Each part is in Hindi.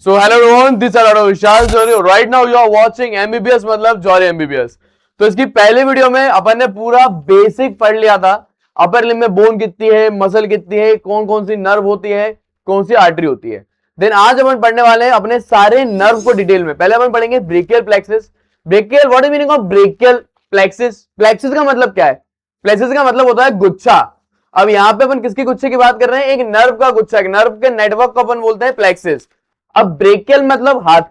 So hello everyone, this is Dr. Vishal Johri. Right now you are watching MBBS मतलब जौहरी MBBS. तो इसकी पहले वीडियो में अपन ने पूरा बेसिक पढ़ लिया था. अपर लिम्ब में बोन कितनी है, मसल कितनी है, कौन कौन सी नर्व होती है, कौन सी आर्टरी होती है. देन आज अपन पढ़ने वाले हैं अपने सारे नर्व को डिटेल में. पहले अपन पढ़ेंगे brachial plexus. Brachial, what is meaning of brachial plexus? Plexus का मतलब क्या है? प्लेक्सिस का मतलब होता है गुच्छा. अब यहाँ पे अपन किसके गुच्छे की बात कर रहे हैं? एक नर्व का गुच्छा, एक नर्व के नेटवर्क को अपन बोलते हैं प्लेक्सिस. अब ब्रेकियल मतलब हाथ.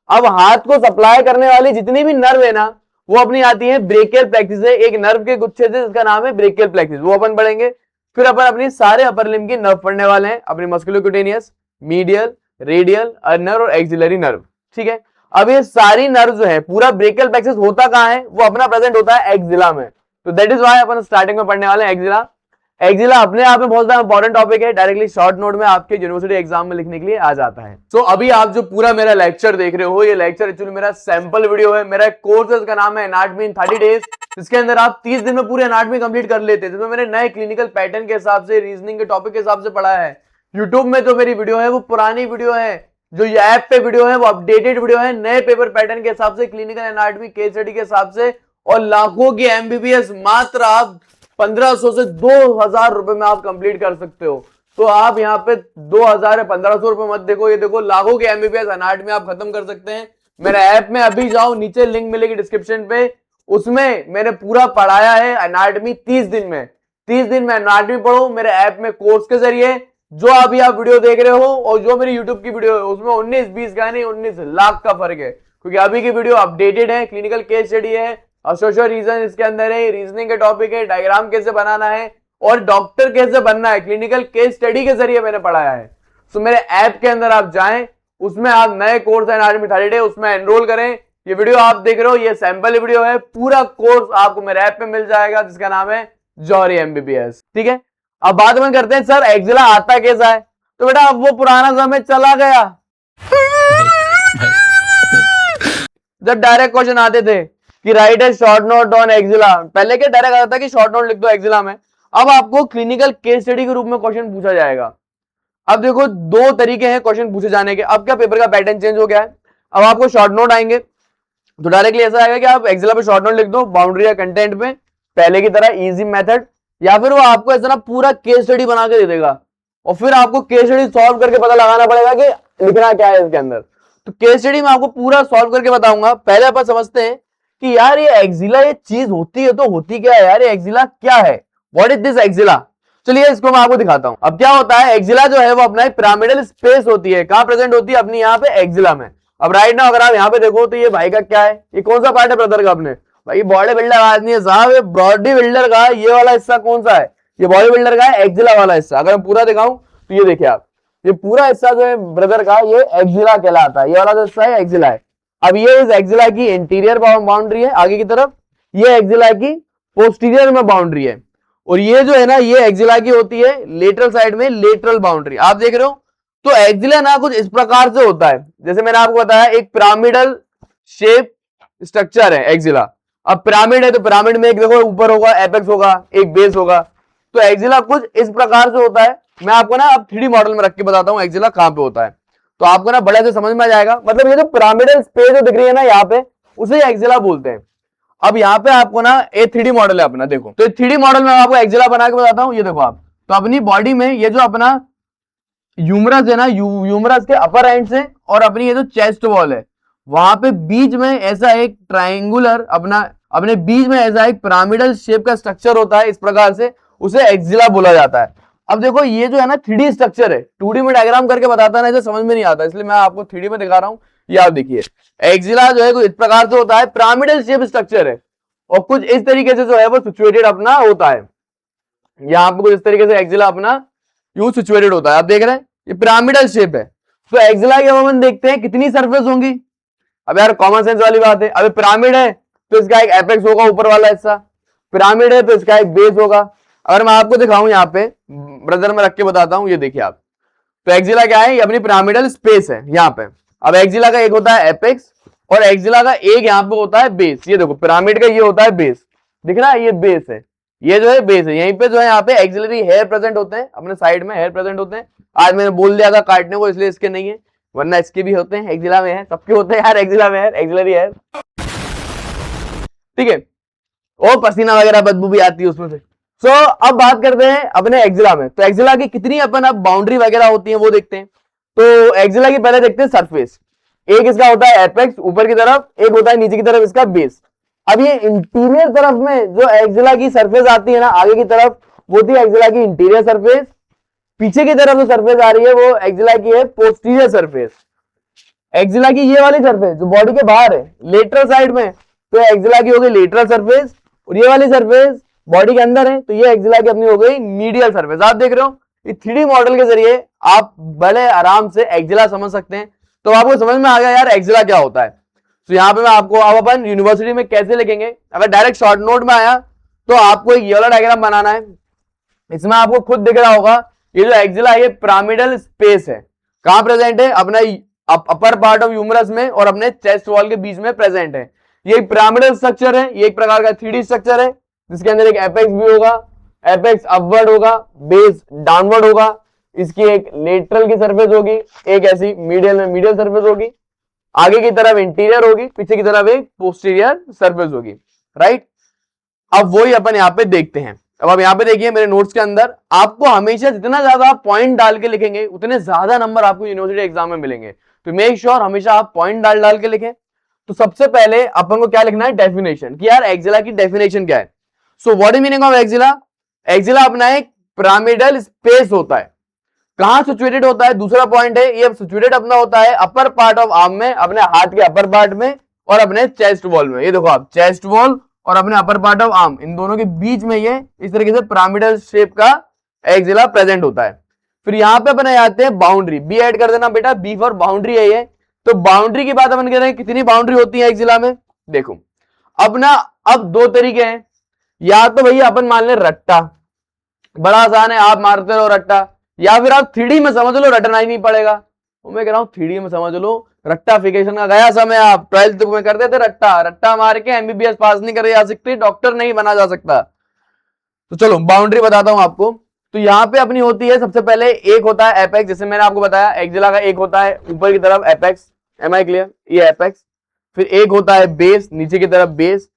अब हाथ को सप्लाई करने वाली जितनी भी नर्व है ना, वो अपनी आती है ब्रेकियल प्लेक्सिस से, एक नर्व के गुच्छे से, जिसका नाम है ब्रेकियल प्लेक्सिस. वो अपन पढ़ेंगे. फिर अपन अपनी सारे अपर लिम्ब की नर्व पढ़ने वाले हैं, अपनी मस्कुलोक्यूटेनियस, मीडियल, रेडियल, अनर और एक्सिलरी नर्व. ठीक है. अब ये सारी नर्व जो है, पूरा ब्रेकियल प्लेक्सिस होता कहां है? वो अपना प्रेजेंट होता है एक्सिला में. तो that is why upon starting में पढ़ने वाले हैं एक्सिला. एक्सिला अपने आप में बहुत ज्यादा इंपॉर्टेंट टॉपिक है, डायरेक्टली शॉर्ट नोट में आपके यूनिवर्सिटी एग्जाम में लिखने के लिए आ जाता है. सो अभी आप जो पूरा मेरा लेक्चर देख रहे हो, ये लेक्चर एक्चुअली मेरा सैंपल वीडियो है. मेरा एक कोर्स है, इसका नाम है एनाटॉमी इन 30 डेज. इसके अंदर आप 30 दिन में पूरे एनाटॉमी कंप्लीट कर लेते हैं, जिसमें मैंने नए क्लिनिकल पैटर्न के हिसाब से, रीजनिंग के टॉपिक के हिसाब से पढ़ा है. यूट्यूब में जो मेरी वीडियो है वो पुरानी वीडियो है, जो ये ऐप पे वीडियो है वो अपडेटेड वीडियो है, नए पेपर पैटर्न के हिसाब से, क्लिनिकल एनाटॉमी केस स्टडी के हिसाब से. और लाखों की एमबीबीएस मात्र आप 1500 से 2000 रुपए में आप कंप्लीट कर सकते हो. तो आप यहाँ पे 2000 या 1500 रुपए मत देखो, ये देखो लाखों के एमबीबीएस एनाटॉमी आप खत्म कर सकते हैं. मेरे ऐप में अभी जाओ, नीचे लिंक मिलेगी डिस्क्रिप्शन पे, उसमें मैंने पूरा पढ़ाया है एनाटॉमी 30 दिन में. 30 दिन में एनाटॉमी पढ़ो मेरे ऐप में कोर्स के जरिए. जो अभी आप वीडियो देख रहे हो और जो मेरी यूट्यूब की वीडियो है, उसमें 19-20 का नहीं 19 लाख का फर्क है, क्योंकि अभी की वीडियो अपडेटेड है, क्लिनिकल केस स्टडी है, सोशल रीजन इसके अंदर है, रीजनिंग के टॉपिक है, डायग्राम कैसे बनाना है और डॉक्टर कैसे बनना है, क्लिनिकल केस स्टडी के जरिए मैंने पढ़ाया है. सो मेरे ऐप के अंदर आप जाएं, उसमें आप नए कोर्स है एनाटॉमी 30 डे, उसमें एनरोल करें. ये वीडियो आप देख रहे हो, ये सैंपल वीडियो है. पूरा कोर्स आपको मेरे ऐप पे मिल जाएगा, जिसका नाम है जौहरी एमबीबीएस. ठीक है. अब बात में करते हैं, सर एक्सिला आता कैसा है? तो बेटा अब वो पुराना समय चला गया जब डायरेक्ट क्वेश्चन आते थे कि right A short note on axilla. पहले क्या डायरेक्ट आता था कि शॉर्ट नोट लिख दो एक्सिला में. अब आपको क्लिनिकल केस स्टडी के रूप में क्वेश्चन पूछा जाएगा. अब देखो दो तरीके हैं क्वेश्चन पूछे जाने के. अब क्या पेपर का पैटर्न चेंज हो गया है. अब आपको शॉर्ट नोट आएंगे तो डायरेक्टली ऐसा आएगा कि आप एक्सिला पे शॉर्ट नोट लिख दो, बाउंड्री या कंटेंट पे, पहले की तरह इजी मेथड. या फिर वो आपको ऐसा ना पूरा केस स्टडी बना के दे देगा और फिर आपको केस स्टडी सॉल्व करके पता लगाना पड़ेगा कि लिखना क्या है इसके अंदर. तो केस स्टडी में आपको पूरा सॉल्व करके बताऊंगा. पहले अपन समझते हैं कि यार ये एक्सिला ये चीज होती है तो होती क्या है यार, ये एक्सिला क्या है, व्हाट इज दिस एक्सिला. चलिए इसको मैं आपको दिखाता हूं. अब क्या होता है, एक्सिला जो है वो अपना एक पिरामिडल स्पेस होती है. कहां प्रेजेंट होती है? अपनी यहाँ पे एक्सिला में. अब राइट नाउ अगर आप यहाँ पे देखो तो ये भाई का क्या है, ये कौन सा पार्ट है ब्रदर का? अपने भाई बॉडी बिल्डर आदमी है साहब, ये बॉडी बिल्डर का ये वाला हिस्सा कौन सा है? ये बॉडी बिल्डर का है एक्सिला वाला हिस्सा. अगर मैं पूरा दिखाऊं तो ये देखिए आप, ये पूरा हिस्सा जो है ब्रदर का, ये एक्सिला कहलाता है. ये वाला जो हिस्सा है एक्सिला है. अब ये इस एक्सिला की इंटीरियर बाउंड्री है आगे की तरफ, ये एक्सिला की पोस्टीरियर में बाउंड्री है, और ये जो है ना ये एक्सिला की होती है लेटरल साइड में लेटरल बाउंड्री. आप देख रहे हो. तो एक्सिला ना कुछ इस प्रकार से होता है, जैसे मैंने आपको बताया एक पिरामिडल शेप स्ट्रक्चर है एक्सिला. अब पिरामिड है तो पिरामिड में एक देखो ऊपर होगा एपेक्स होगा, एक बेस होगा. तो एक्सिला कुछ इस प्रकार से होता है. मैं आपको ना अब 3D मॉडल में रख के बताता हूँ एक्सिला कहां पे होता है, तो आपको ना बड़े से समझ में आ जाएगा. मतलब ये जो पिरामिडल स्पेस जो दिख रही है ना यहाँ पे, उसे एक्सिला बोलते हैं. अब यहाँ पे आपको ना एक 3D मॉडल है अपना, देखो. तो 3D मॉडल में आपको एक्सिला बना के बताता हूँ. ये देखो आप, तो अपनी बॉडी में ये जो अपना ह्यूमरस है ना, ह्यूमरस के अपर एंड से और अपनी ये जो चेस्ट वॉल है, वहां पे बीच में ऐसा एक ट्राइंगुलर अपने बीच में ऐसा एक पिरामिडल शेप का स्ट्रक्चर होता है. इस प्रकार से उसे एक्सिला बोला जाता है. अब देखो ये जो है ना 3D स्ट्रक्चर है, 2D में डायग्राम करके बताता है ना, इसे समझ में नहीं आता, इसलिए मैं आपको 3D में दिखा रहा हूं. ये आप देखिए एक्सिला जो है कुछ इस प्रकार से होता है, पिरामिडल शेप स्ट्रक्चर है, और कुछ इस तरीके से जो है वो सिचुएटेड अपना होता है. यहाँ पे कुछ इस तरीके से एक्सिला अपना यूं सिचुएटेड होता है. आप देख रहे हैं ये पिरामिडल शेप है. तो एक्सिला के हम देखते हैं कितनी सरफेस होंगी. अब यार कॉमन सेंस वाली बात है, अभी पिरामिड है तो इसका एक एपेक्स होगा ऊपर वाला हिस्सा, पिरामिड है तो इसका एक बेस होगा. अगर मैं आपको दिखाऊं यहाँ पे ब्रदर में रख के बताता हूं, ये देखिए आप. तो एक्सिला क्या है? ये अपनी पिरामिडल स्पेस है यहाँ पे. अब एक्सिला का एक होता है एपेक्स और एक्सिला का एक यहाँ पे होता है बेस. ये देखो पिरामिड का ये होता है बेस, दिख रहा है, ये बेस है, ये जो है बेस है. यहीं पे जो है यहाँ पे एक्सिलरी हेयर प्रेजेंट होते हैं, अपने साइड में हेयर प्रेजेंट होते हैं. आज मैंने बोल दिया था काटने को, इसलिए इसके नहीं है. वरना इसके भी होते हैं, एक्जिला में है, सबके होते हैं यार, एक्जिला में है, एक्जिलरी है, ठीक है। और पसीना वगैरह बदबू भी आती है उसमें से। सो अब बात करते हैं अपने एक्जिला में। तो एक्जिला की कितनी अपन अब बाउंड्री वगैरह होती है वो देखते हैं। तो एक्जिला की पहले देखते हैं सरफेस। एक इसका होता है एपेक्स ऊपर की तरफ, एक होता है नीचे की तरफ इसका बेस। अब ये इंटीरियर तरफ में जो एक्जिला की सरफेस आती है ना आगे की तरफ, वो होती है एक्जिला की इंटीरियर सरफेस। पीछे की तरफ जो सरफेस आ रही है वो एक्जिला की है पोस्टीरियर सरफेस। एक्जिला की ये वाली सरफेस जो बॉडी के बाहर है लेटरल साइड में, तो एक्जिला की हो गई लेटरल सरफेस। और ये वाली सरफेस बॉडी के अंदर है, तो ये एक्जिला की अपनी हो गई मीडियल सरफेस। आप देख रहे हो इस 3D मॉडल के जरिए आप बड़े आराम से एक्जिला समझ सकते हैं। तो आपको समझ में आ गया यार एक्जिला क्या होता है। तो यहाँ पे मैं आपको अब अपन यूनिवर्सिटी में कैसे लिखेंगे, अगर डायरेक्ट शॉर्ट नोट में आया तो आपको एक ये वाला डायग्राम बनाना है। इसमें आपको खुद दिख रहा होगा ये जो एक्जिला है ये पिरामिडल स्पेस है। कहां प्रेजेंट है, अपना अपर पार्ट ऑफ ह्यूमरस में और अपने चेस्ट वॉल के बीच में प्रेजेंट है। ये एक पिरामिडल स्ट्रक्चर है, ये एक प्रकार का 3D स्ट्रक्चर है जिसके अंदर एक एपेक्स भी होगा, एपेक्स अपवर्ड होगा, बेस डाउनवर्ड होगा। इसकी एक लेटरल की सरफेस होगी, एक ऐसी मीडियल में मीडियल सरफेस होगी, आगे की तरफ इंटीरियर होगी, पीछे की तरफ एक पोस्टीरियर सरफेस होगी, राइट। अब वही अपन यहाँ पे देखते हैं। अब आप यहाँ पे देखिए मेरे नोट्स के अंदर आपको हमेशा जितना ज्यादा आप पॉइंट डाल के लिखेंगे उतने ज्यादा नंबर आपको यूनिवर्सिटी एग्जाम में मिलेंगे। तो मेक श्योर हमेशा आप पॉइंट डाल के लिखें। तो सबसे पहले अपन को क्या लिखना है, डेफिनेशन, कि यार एक्जिला की डेफिनेशन क्या है। So what is meaning of axilla. Axilla अपना एक पिरामिडल स्पेस होता है। कहां सिचुएटेड होता है, दूसरा पॉइंट है, ये सिचुएटेड अपना होता है अपर पार्ट ऑफ आर्म में, अपने हाथ के अपर पार्ट में और अपने चेस्ट वॉल में। ये देखो आप, चेस्ट वॉल और अपने अपर पार्ट ऑफ आर्म, इन दोनों के बीच में ये इस तरीके से पिरामिडल शेप का एक्जिला प्रेजेंट होता है। फिर यहाँ पे अपन आते हैं बाउंड्री, बी ऐड कर देना बेटा, बी फॉर बाउंड्री है ये। तो बाउंड्री की बात अपन कह रहे हैं, कितनी बाउंड्री होती है एक्जिला में। देखो अब ना, अब दो तरीके हैं, या तो भैया अपन मान ले रट्टा, बड़ा आसान है, आप मारते रहो रट्टा, या फिर आप 3D में समझ लो, रटना ही नहीं पड़ेगा। तो मैं कह रहा हूं 3D में समझ लो, रट्टाफिकेशन का गया समय, आप 12th में करते थे रट्टा, रट्टा मार के MBBS पास नहीं करे जा सकते, डॉक्टर नहीं बना जा सकता। तो चलो बाउंड्री बताता हूं आपको। तो यहाँ पे अपनी होती है सबसे पहले, एक होता है एपेक्स, जैसे मैंने आपको बताया एक्जिला का एक होता है ऊपर की तरफ एपेक्स, एम आई क्लियर, ये एपेक्स। फिर एक होता है बेस, नीचे की तरफ बेस,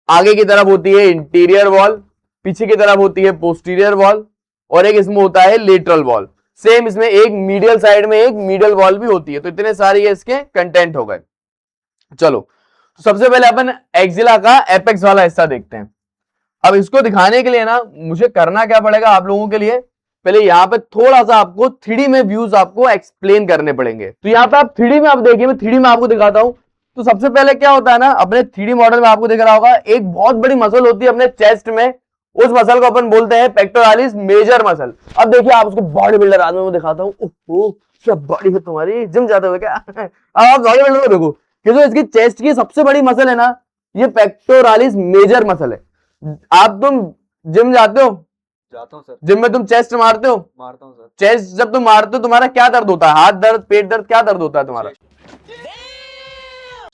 आगे की तरफ होती है इंटीरियर वॉल, पीछे की तरफ होती है पोस्टीरियर वॉल, और एक इसमें होता है लेटरल वॉल। सेम इसमें एक मीडियल साइड में एक मीडियल वॉल भी होती है। तो इतने सारे ये इसके कंटेंट हो गए। चलो तो सबसे पहले अपन एक्जिला का एपेक्स वाला हिस्सा देखते हैं। अब इसको दिखाने के लिए ना मुझे करना क्या पड़ेगा आप लोगों के लिए, पहले यहाँ पे थोड़ा सा आपको 3D में व्यूज आपको एक्सप्लेन करने पड़ेंगे। तो यहाँ पे आप 3D में आप देखिए, मैं 3D में आपको दिखाता हूं। तो सबसे पहले क्या होता है ना, अपने 3D मॉडल में आपको दिख रहा होगा एक बहुत बड़ी मसल होती है अपने चेस्ट में, उस मसल को अपन बोलते हैं पेक्टोरालिस मेजर मसल। अब देखिए आप उसको बॉडी बिल्डर आदमी में दिखाता हूँ, ओहो क्या बॉडी है तुम्हारी, जिम जाते हो क्या। अब आप बॉडी बिल्डर को देखो कि जो इसकी चेस्ट की सबसे बड़ी मसल है ना, ये पेक्टोरालिस मेजर मसल है। आप तुम जिम जाते हो? जाता हूँ सर। जिम में तुम चेस्ट मारते हो? मारता हूँ सर। चेस्ट जब तुम मारते हो तुम्हारा क्या दर्द होता है, हाथ दर्द, पेट दर्द, क्या दर्द होता है तुम्हारा?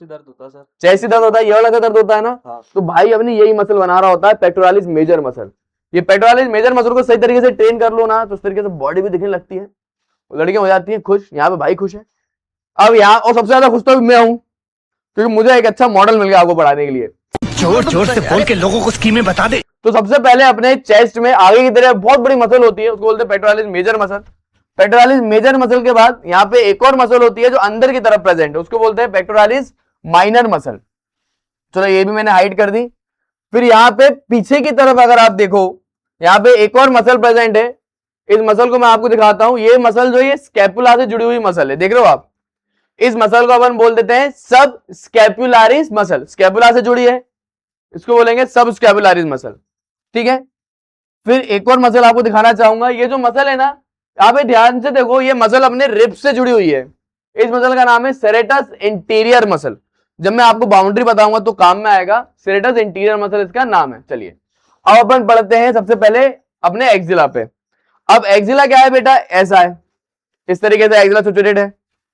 दर्द होता है सर। चेस्ट दर्द होता है, ये वाला का दर्द होता है ना। हाँ। तो भाई अपनी यही मसल बना रहा होता है पेक्टोरालिस मेजर मसल। ये पेक्टोरालिस मेजर मसल को सही तरीके से ट्रेन कर लो ना, तो उस तरीके से बॉडी भी दिखने लगती है, लड़कियां हो जाती हैं खुश। यहाँ पे भाई खुश है। अब यहाँ और सबसे ज्यादा खुश तो मैं हूं, क्योंकि मुझे एक अच्छा मॉडल मिल गया आपको पढ़ाने के लिए। जोर जोर से बोल के लोगों को स्कीमें बता दे। तो सबसे पहले अपने चेस्ट में आगे की तरफ बहुत बड़ी मसल होती है, उसको बोलते हैं pectoralis major muscle. Pectoralis major muscle के बाद यहाँ पे एक और मसल होती है जो अंदर की तरफ प्रेजेंट है, उसको बोलते हैं पेक्टोरालिस माइनर मसल। चलो ये भी मैंने हाइड कर दी। फिर यहाँ पे पीछे की तरफ अगर आप देखो, यहाँ पे एक और मसल प्रेजेंट है। इस मसल को मैं आपको दिखाता हूं। ये मसल जो है स्कैपुला से जुड़ी हुई मसल है, देख रहे हो आप। इस मसल को अपन बोल देते हैं सब स्कैपुलारिस मसल, स्कैपुला से जुड़ी है, इसको बोलेंगे सब स्कैपुलारिस मसल, ठीक है। फिर एक और मसल आपको दिखाना चाहूंगा। ये जो मसल है ना, यहाँ पे ध्यान से देखो, ये मसल अपने रिब्स से जुड़ी हुई है। इस मसल का नाम है सेरेटस इंटीरियर मसल। जब मैं आपको बाउंड्री बताऊंगा तो काम में आएगा। सेरेटस इंटीरियर मसल इसका नाम है। चलिए अब अपन पढ़ते हैं सबसे पहले अपने एक्जिला पे। अब एक्जिला क्या है बेटा, ऐसा है, इस तरीके से एक्जिला सिचुएटेड है।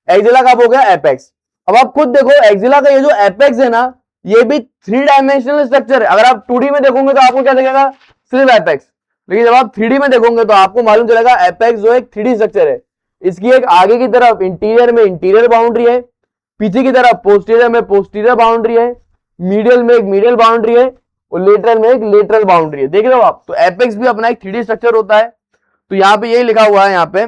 एक्जिला कब हो गया, एपेक्स। अब आप खुद देखो एक्जिला का ये जो एपेक्स है ना, ये भी 3 डायमेंशनल स्ट्रक्चर है। अगर आप 2D में देखोगे तो आपको क्या दिखेगा, सिर्फ एपेक्स। लेकिन जब आप 3D में देखोगे तो आपको मालूम चलेगा एपेक्स जो एक 3D स्ट्रक्चर है। इसकी एक आगे की तरफ इंटीरियर में इंटीरियर बाउंड्री है, पीछे की तरफ पोस्टीरियर में पोस्टीरियर बाउंड्री है, मीडियल में एक मीडियल बाउंड्री है और लेटरल में एक लेटरल बाउंड्री है। देख रहे हो आप। तो एपेक्स भी अपना एक 3D स्ट्रक्चर होता है। तो यहाँ पे यही लिखा हुआ है, यहाँ पे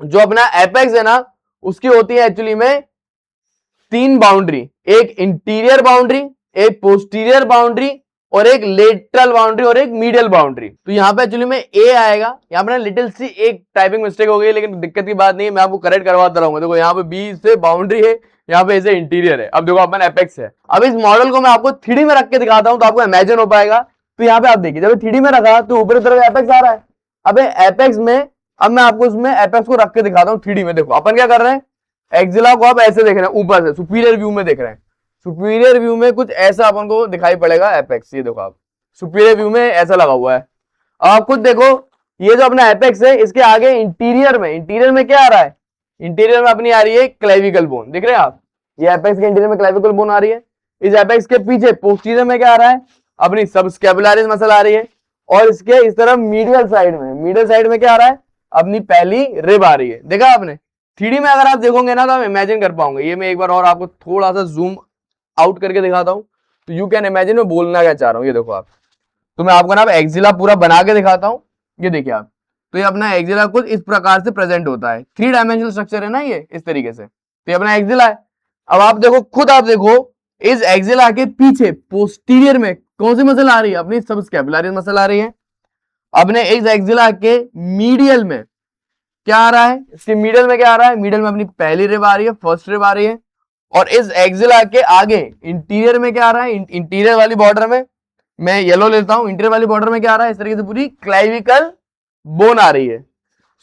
जो अपना एपेक्स है ना, उसकी होती है एक्चुअली में 3 बाउंड्री, एक इंटीरियर बाउंड्री, एक पोस्टीरियर बाउंड्री और एक लेटरल बाउंड्री और एक मीडियल बाउंड्री। तो यहाँ पे एक्चुअली में ए आएगा। यहाँ पे लिटिल सी एक टाइपिंग मिस्टेक हो गई, लेकिन दिक्कत की बात नहीं है, मैं आपको करेक्ट करवाता रहूंगा। देखो यहाँ पे बी से बाउंड्री है, यहाँ पे ऐसे इंटीरियर है। अब देखो अपन एपेक्स है। अब इस मॉडल को मैं आपको 3D में रख के दिखाता हूं तो आपको इमेजिन हो पाएगा। तो यहाँ पे आप देखिए, जब 3D में रखा तो ऊपर की तरफ एपेक्स आ रहा है। अब एपेक्स में अब मैं आपको उसमें एपेक्स को रख के दिखाता हूँ 3D में। देखो अपन क्या कर रहे हैं, एक्जिला को आप ऐसे देख रहे हैं, ऊपर से सुपीरियर व्यू में देख रहे हैं। सुपीरियर व्यू में कुछ ऐसा अपन को दिखाई पड़ेगा एपेक्स। ये देखो आप, सुपीरियर व्यू में ऐसा लगा हुआ है। अब आप खुद देखो, ये जो अपना एपेक्स है, इसके आगे इंटीरियर में क्या आ रहा है, इंटीरियर में अपनी आ रही है क्लेविकल बोन। देख रहे हैं आप, ये एपेक्स के इंटीरियर में क्लेविकल बोन आ रही है। इस एपेक्स के पीछे पोस्टीरियर में क्या आ रहा है, अपनी सबस्कैपुलारिस मसल आ रही है। और इसके इस तरफ मीडियल साइड में क्या आ रहा है, अपनी पहली रिब आ रही है। देखा आपने। 3D में अगर आप देखोगे ना तो आप इमेजिन कर पाओगे। ये मैं एक बार और आपको थोड़ा सा जूम आउट करके दिखाता हूं तो यू कैन इमेजिन मैं बोलना क्या चाह रहा हूं। ये देखो आप, तो मैं आपको ना एक्जिला पूरा बना के दिखाता हूं। ये देखिए आप, तो ये अपना एक्जिला कुछ इस प्रकार से प्रेजेंट होता है। 3 डायमेंशनल स्ट्रक्चर है ना ये, इस तरीके से। तो ये अपना एक्जिला है। अब आप देखो, खुद आप देखो, इस एक्जिला के पीछे पोस्टीरियर में कौन सी मसल आ रही है, अपनी सबस्कैपुलारिस मसल आ रही है। अपने इस एक्जिला के मीडियल में क्या आ रहा है, इसके मीडियल में क्या आ रहा है, मीडियल में अपनी पहली रिब आ रही है, फर्स्ट रिब आ रही है। और इस एक्जिला के आगे इंटीरियर में क्या आ रहा है, इंटीरियर वाली बॉर्डर में, मैं येलो लेता हूं, इंटीरियर वाली बॉर्डर में क्या आ रहा है, इस तरीके से पूरी क्लेविकल बोन आ रही है।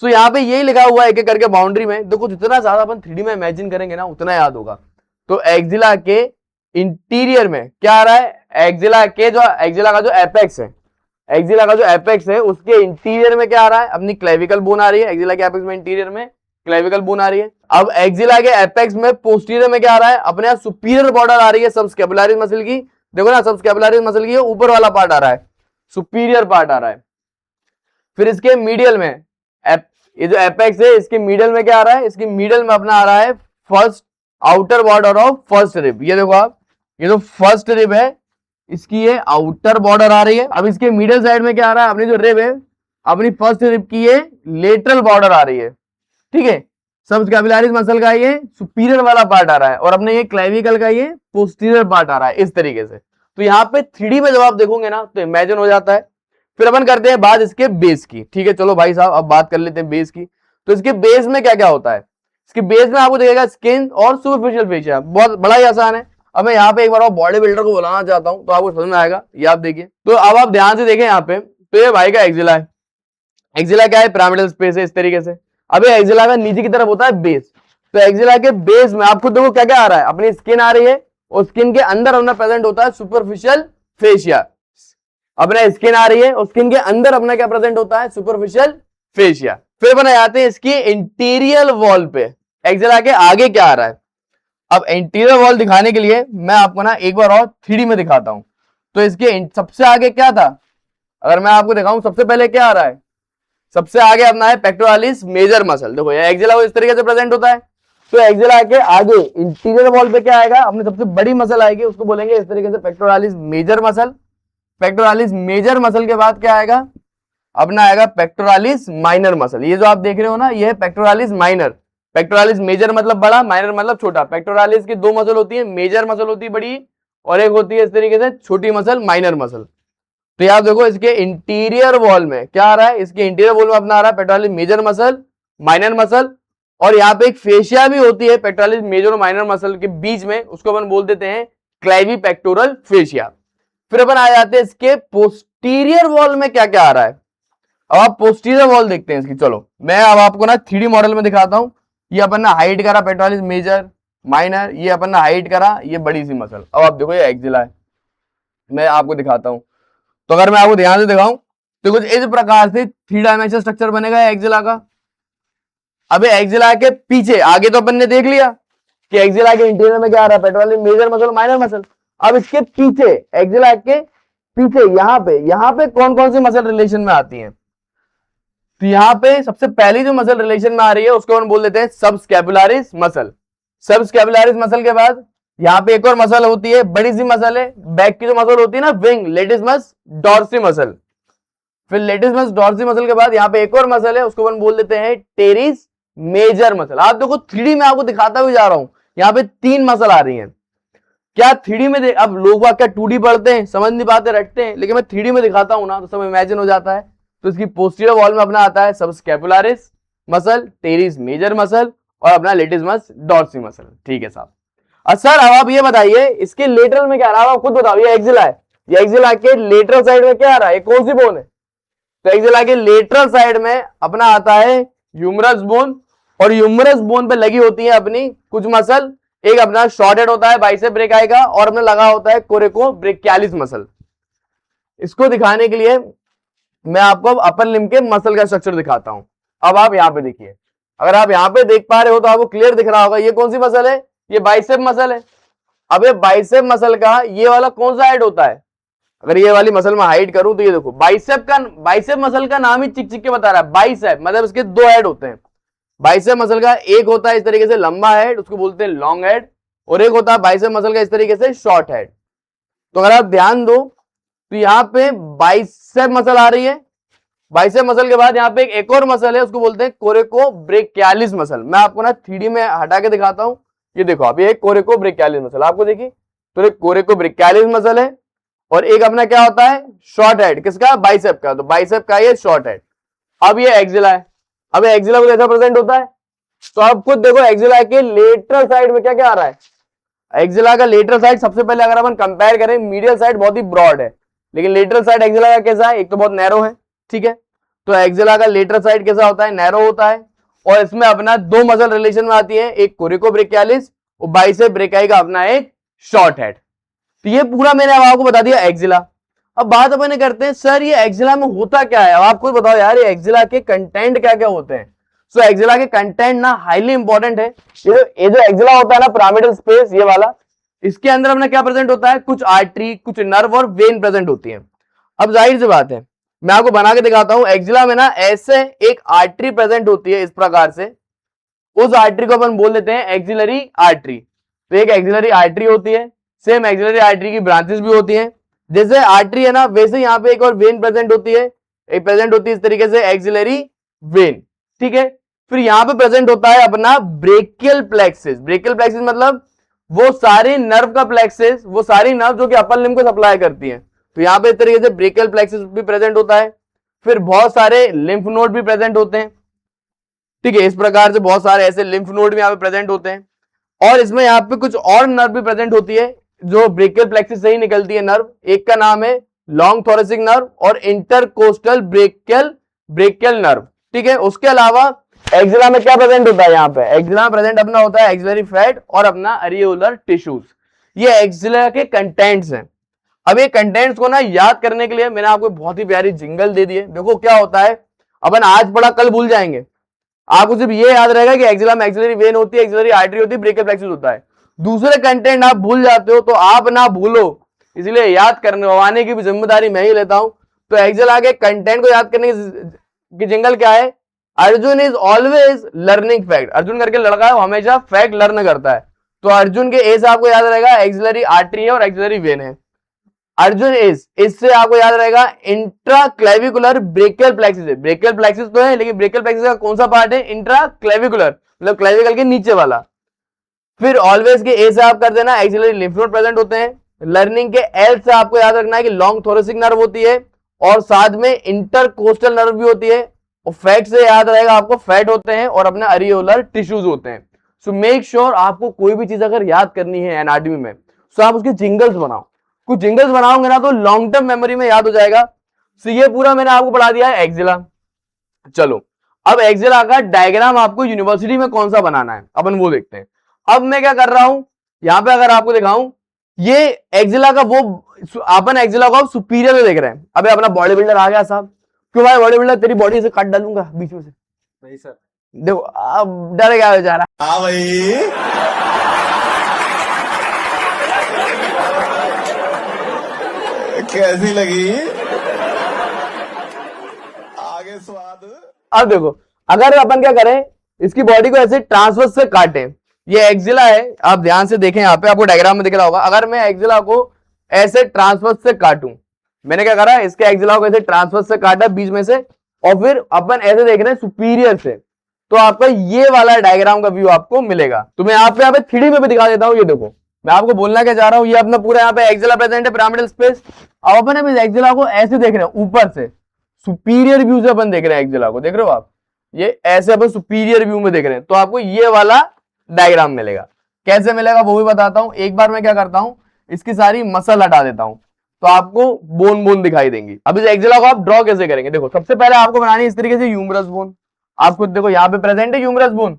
सो यहाँ पे यही लिखा हुआ है एक एक करके बाउंड्री में। देखो जितना ज्यादा अपन 3D में इमेजिन करेंगे ना उतना याद होगा। तो एक्जिला के इंटीरियर में क्या आ रहा है, एक्जिला का जो एपेक्स है, एक्जिला का जो एपेक्स है उसके इंटीरियर में क्या आ रहा है, अपनी क्लेविकल बोन आ रही है। एक्जिला के एपेक्स में इंटीरियर में क्लेविकल बोन आ रही है। अब एक्जिला के एपेक्स में पोस्टीरियर में क्या आ रहा है, अपने यहाँ सुपीरियर बॉर्डर आ रही है सबस्कैपुलारिस मसल की। देखो ना, सबस्कैपुलारिस मसल की ऊपर वाला पार्ट आ रहा है, सुपीरियर पार्ट आ रहा है। फिर इसके मीडियल में ये जो एपेक्स है इसके मीडियल में क्या आ रहा है, इसके मीडियल में अपना आ रहा है first outer border of first rib. ये देखो आप, ये जो फर्स्ट रिब है इसकी ये आउटर बॉर्डर आ रही है। अब इसके मिडिल साइड में क्या आ रहा है, अपनी जो रिब है, अपनी फर्स्ट रिब की ये लेटरल बॉर्डर आ रही है। ठीक है, सबस्कैपुलारिस मसल का ये सुपीरियर वाला पार्ट आ रहा है और अपने ये क्लेविकल का ये पोस्टीरियर पार्ट आ रहा है, इस तरीके से। तो यहाँ पे 3D में जब आप देखोगे ना तो इमेजिन हो जाता है। फिर अपन करते हैं बात इसके बेस की। ठीक है, चलो भाई साहब अब बात कर लेते हैं बेस की। तो इसके बेस में क्या क्या होता है, इसके बेस में आपको दिखेगा स्किन और सुपरफिशियल फेशिया। बहुत बड़ा ही आसान है। अब मैं यहाँ पे एक बार बॉडी बिल्डर को बुलाना चाहता हूँ तो आपको समझ में आएगा। ये आप देखिए, तो अब आप ध्यान से देखें यहाँ पे, तो ये भाई का एक्जिला है। एक्जिला क्या है, पिरामिडल स्पेस है इस तरीके से। अब ये एक्जिला का नीचे की तरफ होता है बेस। तो एक्जिला के बेस में आपको देखो क्या क्या आ रहा है, अपनी स्किन आ रही है और स्किन के अंदर अपना प्रेजेंट होता है सुपरफिशियल फेशिया। अपना स्किन आ रही है और स्किन के अंदर अपना क्या प्रेजेंट होता है, सुपरफिशियल फेशिया। फिर बनाए जाते हैं इसकी इंटीरियर वॉल पे, एक्जिला के आगे क्या आ रहा है। अब इंटीरियर वॉल दिखाने के लिए मैं आपको ना एक बार और 3D में दिखाता हूं। तो इसके सबसे आगे क्या था, अगर मैं आपको दिखाऊं सबसे पहले क्या आ रहा है, सबसे आगे अपना है पेक्टोरालिस मेजर मसल। देखो ये एक्जिला इस तरीके से प्रेजेंट होता है। तो एक्जिला के आगे इंटीरियर वॉल पे क्या आएगा, अपनी सबसे बड़ी मसल आएगी, उसको बोलेंगे इस तरीके से pectoralis major muscle. Pectoralis major muscle के बाद क्या आएगा, अपना आएगा पेक्टोरालिस माइनर मसल। ये जो आप देख रहे हो ना, ये है पेक्टोरालिस माइनर। पेक्टोरालिस मेजर मतलब बड़ा, माइनर मतलब छोटा। पेक्टोरालिस की 2 मसल होती है, मेजर मसल होती है बड़ी और एक होती है इस तरीके से छोटी मसल, माइनर मसल। तो याद देखो इसके इंटीरियर वॉल में क्या आ रहा है, इसके इंटीरियर वॉल में अपना आ रहा है pectoralis major muscle, minor muscle, और यहाँ पे एक फेशिया भी होती है पेक्टोरालिस मेजर और माइनर मसल के बीच में, उसको अपन बोल देते हैं क्लेवी पेक्टोरल फेशिया। फिर अपन आ जाते हैं इसके पोस्टीरियर वॉल में क्या क्या आ रहा है। अब आप पोस्टीरियर वॉल देखते हैं इसकी। चलो मैं अब आपको ना 3D मॉडल में दिखाता हूं। ये अपन ने हाइट करा पेक्टोरालिस मेजर माइनर, ये अपन ने हाइट करा ये बड़ी सी मसल। अब आप देखो ये एक्जिला है, मैं आपको दिखाता हूं। तो अगर मैं आपको ध्यान से दिखाऊं तो कुछ इस प्रकार से 3 डायमेंशनल स्ट्रक्चर बनेगा एक्जिला का। अब एक्जिला के पीछे, आगे तो अपन ने देख लिया कि एक्जिला के इंटीरियर में क्या आ रहा है, pectoralis major muscle, minor muscle. अब इसके पीछे, एक्जिला के पीछे यहाँ पे कौन कौन सी मसल रिलेशन में आती हैं। तो यहाँ पे सबसे पहली जो मसल रिलेशन में आ रही है उसको हम बोल देते हैं सबस्कैपुलारिस मसल। सबस्कैपुलारिस मसल के बाद यहाँ पे एक और मसल होती है, बड़ी सी मसल है, बैक की जो मसल होती है ना, विंग लेटिसमस डॉर्सी मसल। फिर लेटिसमस डॉर्सी मसल के बाद यहाँ पे एक और मसल है, उसको हम बोल देते हैं टेरिस मेजर मसल। आप देखो 3D में आपको दिखाता हुआ जा रहा हूं, यहाँ पे 3 मसल आ रही हैं। क्या 3D में देख, अब लोग क्या 2D पढ़ते हैं, समझ नहीं पाते, रटते हैं, लेकिन मैं 3D में दिखाता हूं ना तो सब इमेजिन हो जाता है। तो इसकी पोस्टीरियर वॉल में अपना आता है सबस्कैपुलारिस मसल, टेरिस मेजर मसल और अपना लेटिसमस डॉर्सी मसल। ठीक है साहब। सर अब आप ये बताइए इसके लेटरल में क्या आ रहा है, आप खुद बताओ। ये एक्सिला है, ये एक्सिला के लेटरल साइड में क्या आ रहा है, कौन सी बोन है? तो एक्सिला के लेटरल साइड में अपना आता है ह्यूमरस बोन, और ह्यूमरस बोन पे लगी होती है अपनी कुछ मसल। एक अपना शॉर्ट हेड होता है बाइसेप ब्रेकाई का, और अपना लगा होता है कोरेको ब्रेकियालिस मसल। इसको दिखाने के लिए मैं आपको अब अपर लिम्ब के मसल का स्ट्रक्चर दिखाता हूं। अब आप यहां पे देखिए, अगर आप यहां पे देख पा रहे हो तो आपको क्लियर दिख रहा होगा, ये कौन सी मसल है, ये बाइसेप मसल है। अब ये बाइसेप मसल का ये वाला कौन सा हेड होता है, अगर ये वाली मसल में हाइड करूं तो ये देखो बाइसेप मसल का नाम ही चिक चिक के बता रहा है, बाइसेप मतलब इसके 2 हेड होते हैं। बाइसेप मसल का एक होता है इस तरीके से लंबा हेड, उसको बोलते हैं लॉन्ग हेड, और एक होता है बाइसेप मसल का इस तरीके से शॉर्ट हेड। तो अगर आप ध्यान दो तो यहाँ पे बाइसेप मसल आ रही है, बाइसेप मसल के बाद यहाँ पे एक और मसल है, उसको बोलते हैं कोरेको ब्रेकियालिस मसल। मैं आपको ना 3D में हटा के दिखाता हूं। ये देखो आप, ये कोरेको ब्रेकियालिस मसल आपको देखिए, तो एक कोरेको ब्रेकियालिस मसल है, और एक अपना क्या होता है शॉर्ट हेड, किसका, बाइसेप का, तो बाइसेप का ये शॉर्ट हेड। अब ये एक्सिला है, अब एक्सिला को कैसा प्रेजेंट होता है, तो आप खुद देखो एक्सिला के लेटरल साइड में क्या क्या आ रहा है। एक्सिला का लेटरल साइड सबसे पहले अगर अपन कंपेयर करें, मीडियल साइड बहुत ही ब्रॉड है, लेकिन लेटरल साइड एक्सिला का कैसा है, एक तो बहुत नैरो है, ठीक है। तो एक्सिला का लेटरल साइड कैसा होता है, नैरो होता है, और इसमें अपना 2 मसल रिलेशन में आती है, एक कोरिको ब्रेकियालिस और बाइसेप ब्रेकाई का अपना एक शॉर्ट हेड। तो ये पूरा मैंने अब आपको बता दिया एक्सिला। अब बात अपन करते हैं सर ये एक्सिला में होता क्या है, अब आप खुद बताओ यार, ये एक्सिला के कंटेंट क्या क्या होते हैं। सो एक्सिला के कंटेंट ना हाईली इंपॉर्टेंट है। ये जो एक्सिला होता है ना, पिरामिडल स्पेस ये वाला, इसके अंदर अपना क्या प्रेजेंट होता है, कुछ आर्टरी, कुछ नर्व और वेन प्रेजेंट होती है। अब जाहिर सी बात है, मैं आपको बना के दिखाता हूं। एक्सिला में ना ऐसे एक आर्टरी प्रेजेंट होती है इस प्रकार से, उस आर्टरी को अपन बोल देते हैं एक्सिलरी आर्टरी। तो एक एक्सिलरी आर्टरी होती है, सेम एक्सिलरी आर्टरी की ब्रांचेस भी होती हैं। जैसे आर्टरी है ना, वैसे यहाँ पे एक और वेन प्रेजेंट होती है, एक प्रेजेंट होती है इस तरीके से एक्सिलरी वेन, ठीक है। फिर यहाँ पे प्रेजेंट होता है अपना ब्रेकियल प्लेक्सिस। ब्रेकियल प्लेक्सिस मतलब वो सारी नर्व का प्लेक्सिस, वो सारी नर्व जो कि अपर लिम्ब को सप्लाई करती है। तो यहाँ पे इस तरीके से ब्रेकियल प्लेक्सिस भी प्रेजेंट होता है। फिर बहुत सारे लिम्फ नोड भी प्रेजेंट होते हैं, ठीक है। इस प्रकार से बहुत सारे ऐसे लिम्फ नोड भी यहाँ पे प्रेजेंट होते हैं, और इसमें यहाँ पे कुछ और नर्व भी प्रेजेंट होती है जो ब्रेकियल प्लेक्सिस से ही निकलती है नर्व। एक का नाम है लॉन्ग थोरेसिक नर्व और इंटरकोस्टल ब्रेकियल नर्व, ठीक है। उसके अलावा एक्सिला में क्या प्रेजेंट होता है, यहाँ पे एक्सिला में प्रेजेंट अपना होता है एक्सिलरी फैट और अपना अरियोलर टिश्यूज। ये एक्सिला के कंटेंट्स हैं। अब ये कंटेंट्स को ना याद करने के लिए मैंने आपको बहुत ही प्यारी जिंगल दे दी है। देखो क्या होता है, अपन आज पढ़ा कल भूल जाएंगे। आपको सिर्फ ये याद रहेगा कि एक्सिला में एक्सिलरी वेन होती है, एक्सिलरी आर्टरी होती है, ब्रेकियल प्लेक्सिस होता है। दूसरे कंटेंट आप भूल जाते हो तो आप ना भूलो, इसलिए याद करवाने की भी जिम्मेदारी मैं ही लेता हूं। तो एक्सिला के कंटेंट को याद करने की जिंगल क्या है, Arjun is always learning fact. Arjun करके लड़का है, वो हमेशा फैक्ट लर्न करता है। तो अर्जुन के ए से आपको याद रहेगा एक्सिलरी आर्टरी है और एक्सिलरी वेन है। अर्जुन इज, इससे आपको याद रहेगा इंट्रा क्लेविकुलर ब्रेकियल प्लेक्सिस है। ब्रेकियल प्लेक्सिस तो है, लेकिन ब्रेकियल प्लेक्सिस का कौन सा पार्ट है, इंट्रा क्लेविकुलर, मतलब क्लेविकल के नीचे वाला। फिर ऑलवेज के ए से आप कर देना एक्सिलरी लिम्फ नोड प्रेजेंट होते हैं। लर्निंग के एल से आपको याद रखना है कि लॉन्ग थोरेसिक नर्व होती है, और साथ में इंटरकोस्टल नर्व भी होती है। और फैट से याद रहेगा आपको फैट होते हैं और अपने अरियोलर टिश्यूज होते हैं। सो मेक श्योर आपको कोई भी चीज अगर याद करनी है एनाटॉमी में, तो आप उसके जिंगल्स बनाओ। कुछ जिंगल्स बनाओगे ना तो लॉन्ग टर्म मेमोरी में याद हो जाएगा। सो ये पूरा मैंने आपको पढ़ा दिया है एक्सिला। चलो अब एक्सिला का डायग्राम आपको यूनिवर्सिटी में कौन सा बनाना है अपन वो देखते हैं। अब मैं क्या कर रहा हूं, यहां पे अगर आपको दिखाऊं, ये एक्सिला का वो अपन एक्सिला को सुपीरियर में देख रहे हैं। अबे अपना बॉडी बिल्डर आ गया साहब, क्यों भाई बॉडी बिल्डर, तेरी बॉडी से काट डालूंगा बीच में से। नहीं सर। देखो अब डर गया बेचारा। हाँ भाई, कैसी लगी आगे स्वाद। अब देखो, अगर अपन क्या करें, इसकी बॉडी को ऐसे ट्रांसवर्स से काटें, ये एक्सिला है, आप ध्यान से देखें, यहाँ पे आपको डायग्राम में दिख रहा होगा, अगर मैं एक्सिला को ऐसे ट्रांसवर्स से काटूं, मैंने क्या करा, इसके एक्सिला को ऐसे ट्रांसवर्स से काटा बीच में से, और फिर अपन ऐसे देख रहे हैं सुपीरियर से, तो आपका ये वाला डायग्राम का व्यू आपको मिलेगा। तो मैं यहाँ पे 3D में भी दिखा देता हूँ। ये देखो, मैं आपको बोलना क्या चाह रहा हूँ, ये अपना पूरा यहाँ पे एक्सिला प्रेजेंट है, पिरामिडल स्पेस। अब अपन अभी एक्सिला को ऐसे देख रहे हैं, ऊपर से सुपीरियर व्यू से अपन देख रहे हैं एक्सिला को, देख रहे हो आप, ये ऐसे अपन सुपीरियर व्यू में देख रहे हैं, तो आपको ये वाला डायग्राम मिलेगा। कैसे मिलेगा वो भी बताता हूं। एक बार मैं क्या करता हूं, इसकी सारी मसल हटा देता हूं, तो आपको बोन बोन दिखाई देंगी। अब इस एक्सिला को आप ड्रॉ कैसे करेंगे, देखो सबसे पहले आपको बनानी है इस तरीके से ह्यूमरस बोन। आप खुद देखो, यहाँ पे प्रेजेंट है ह्यूमरस बोन।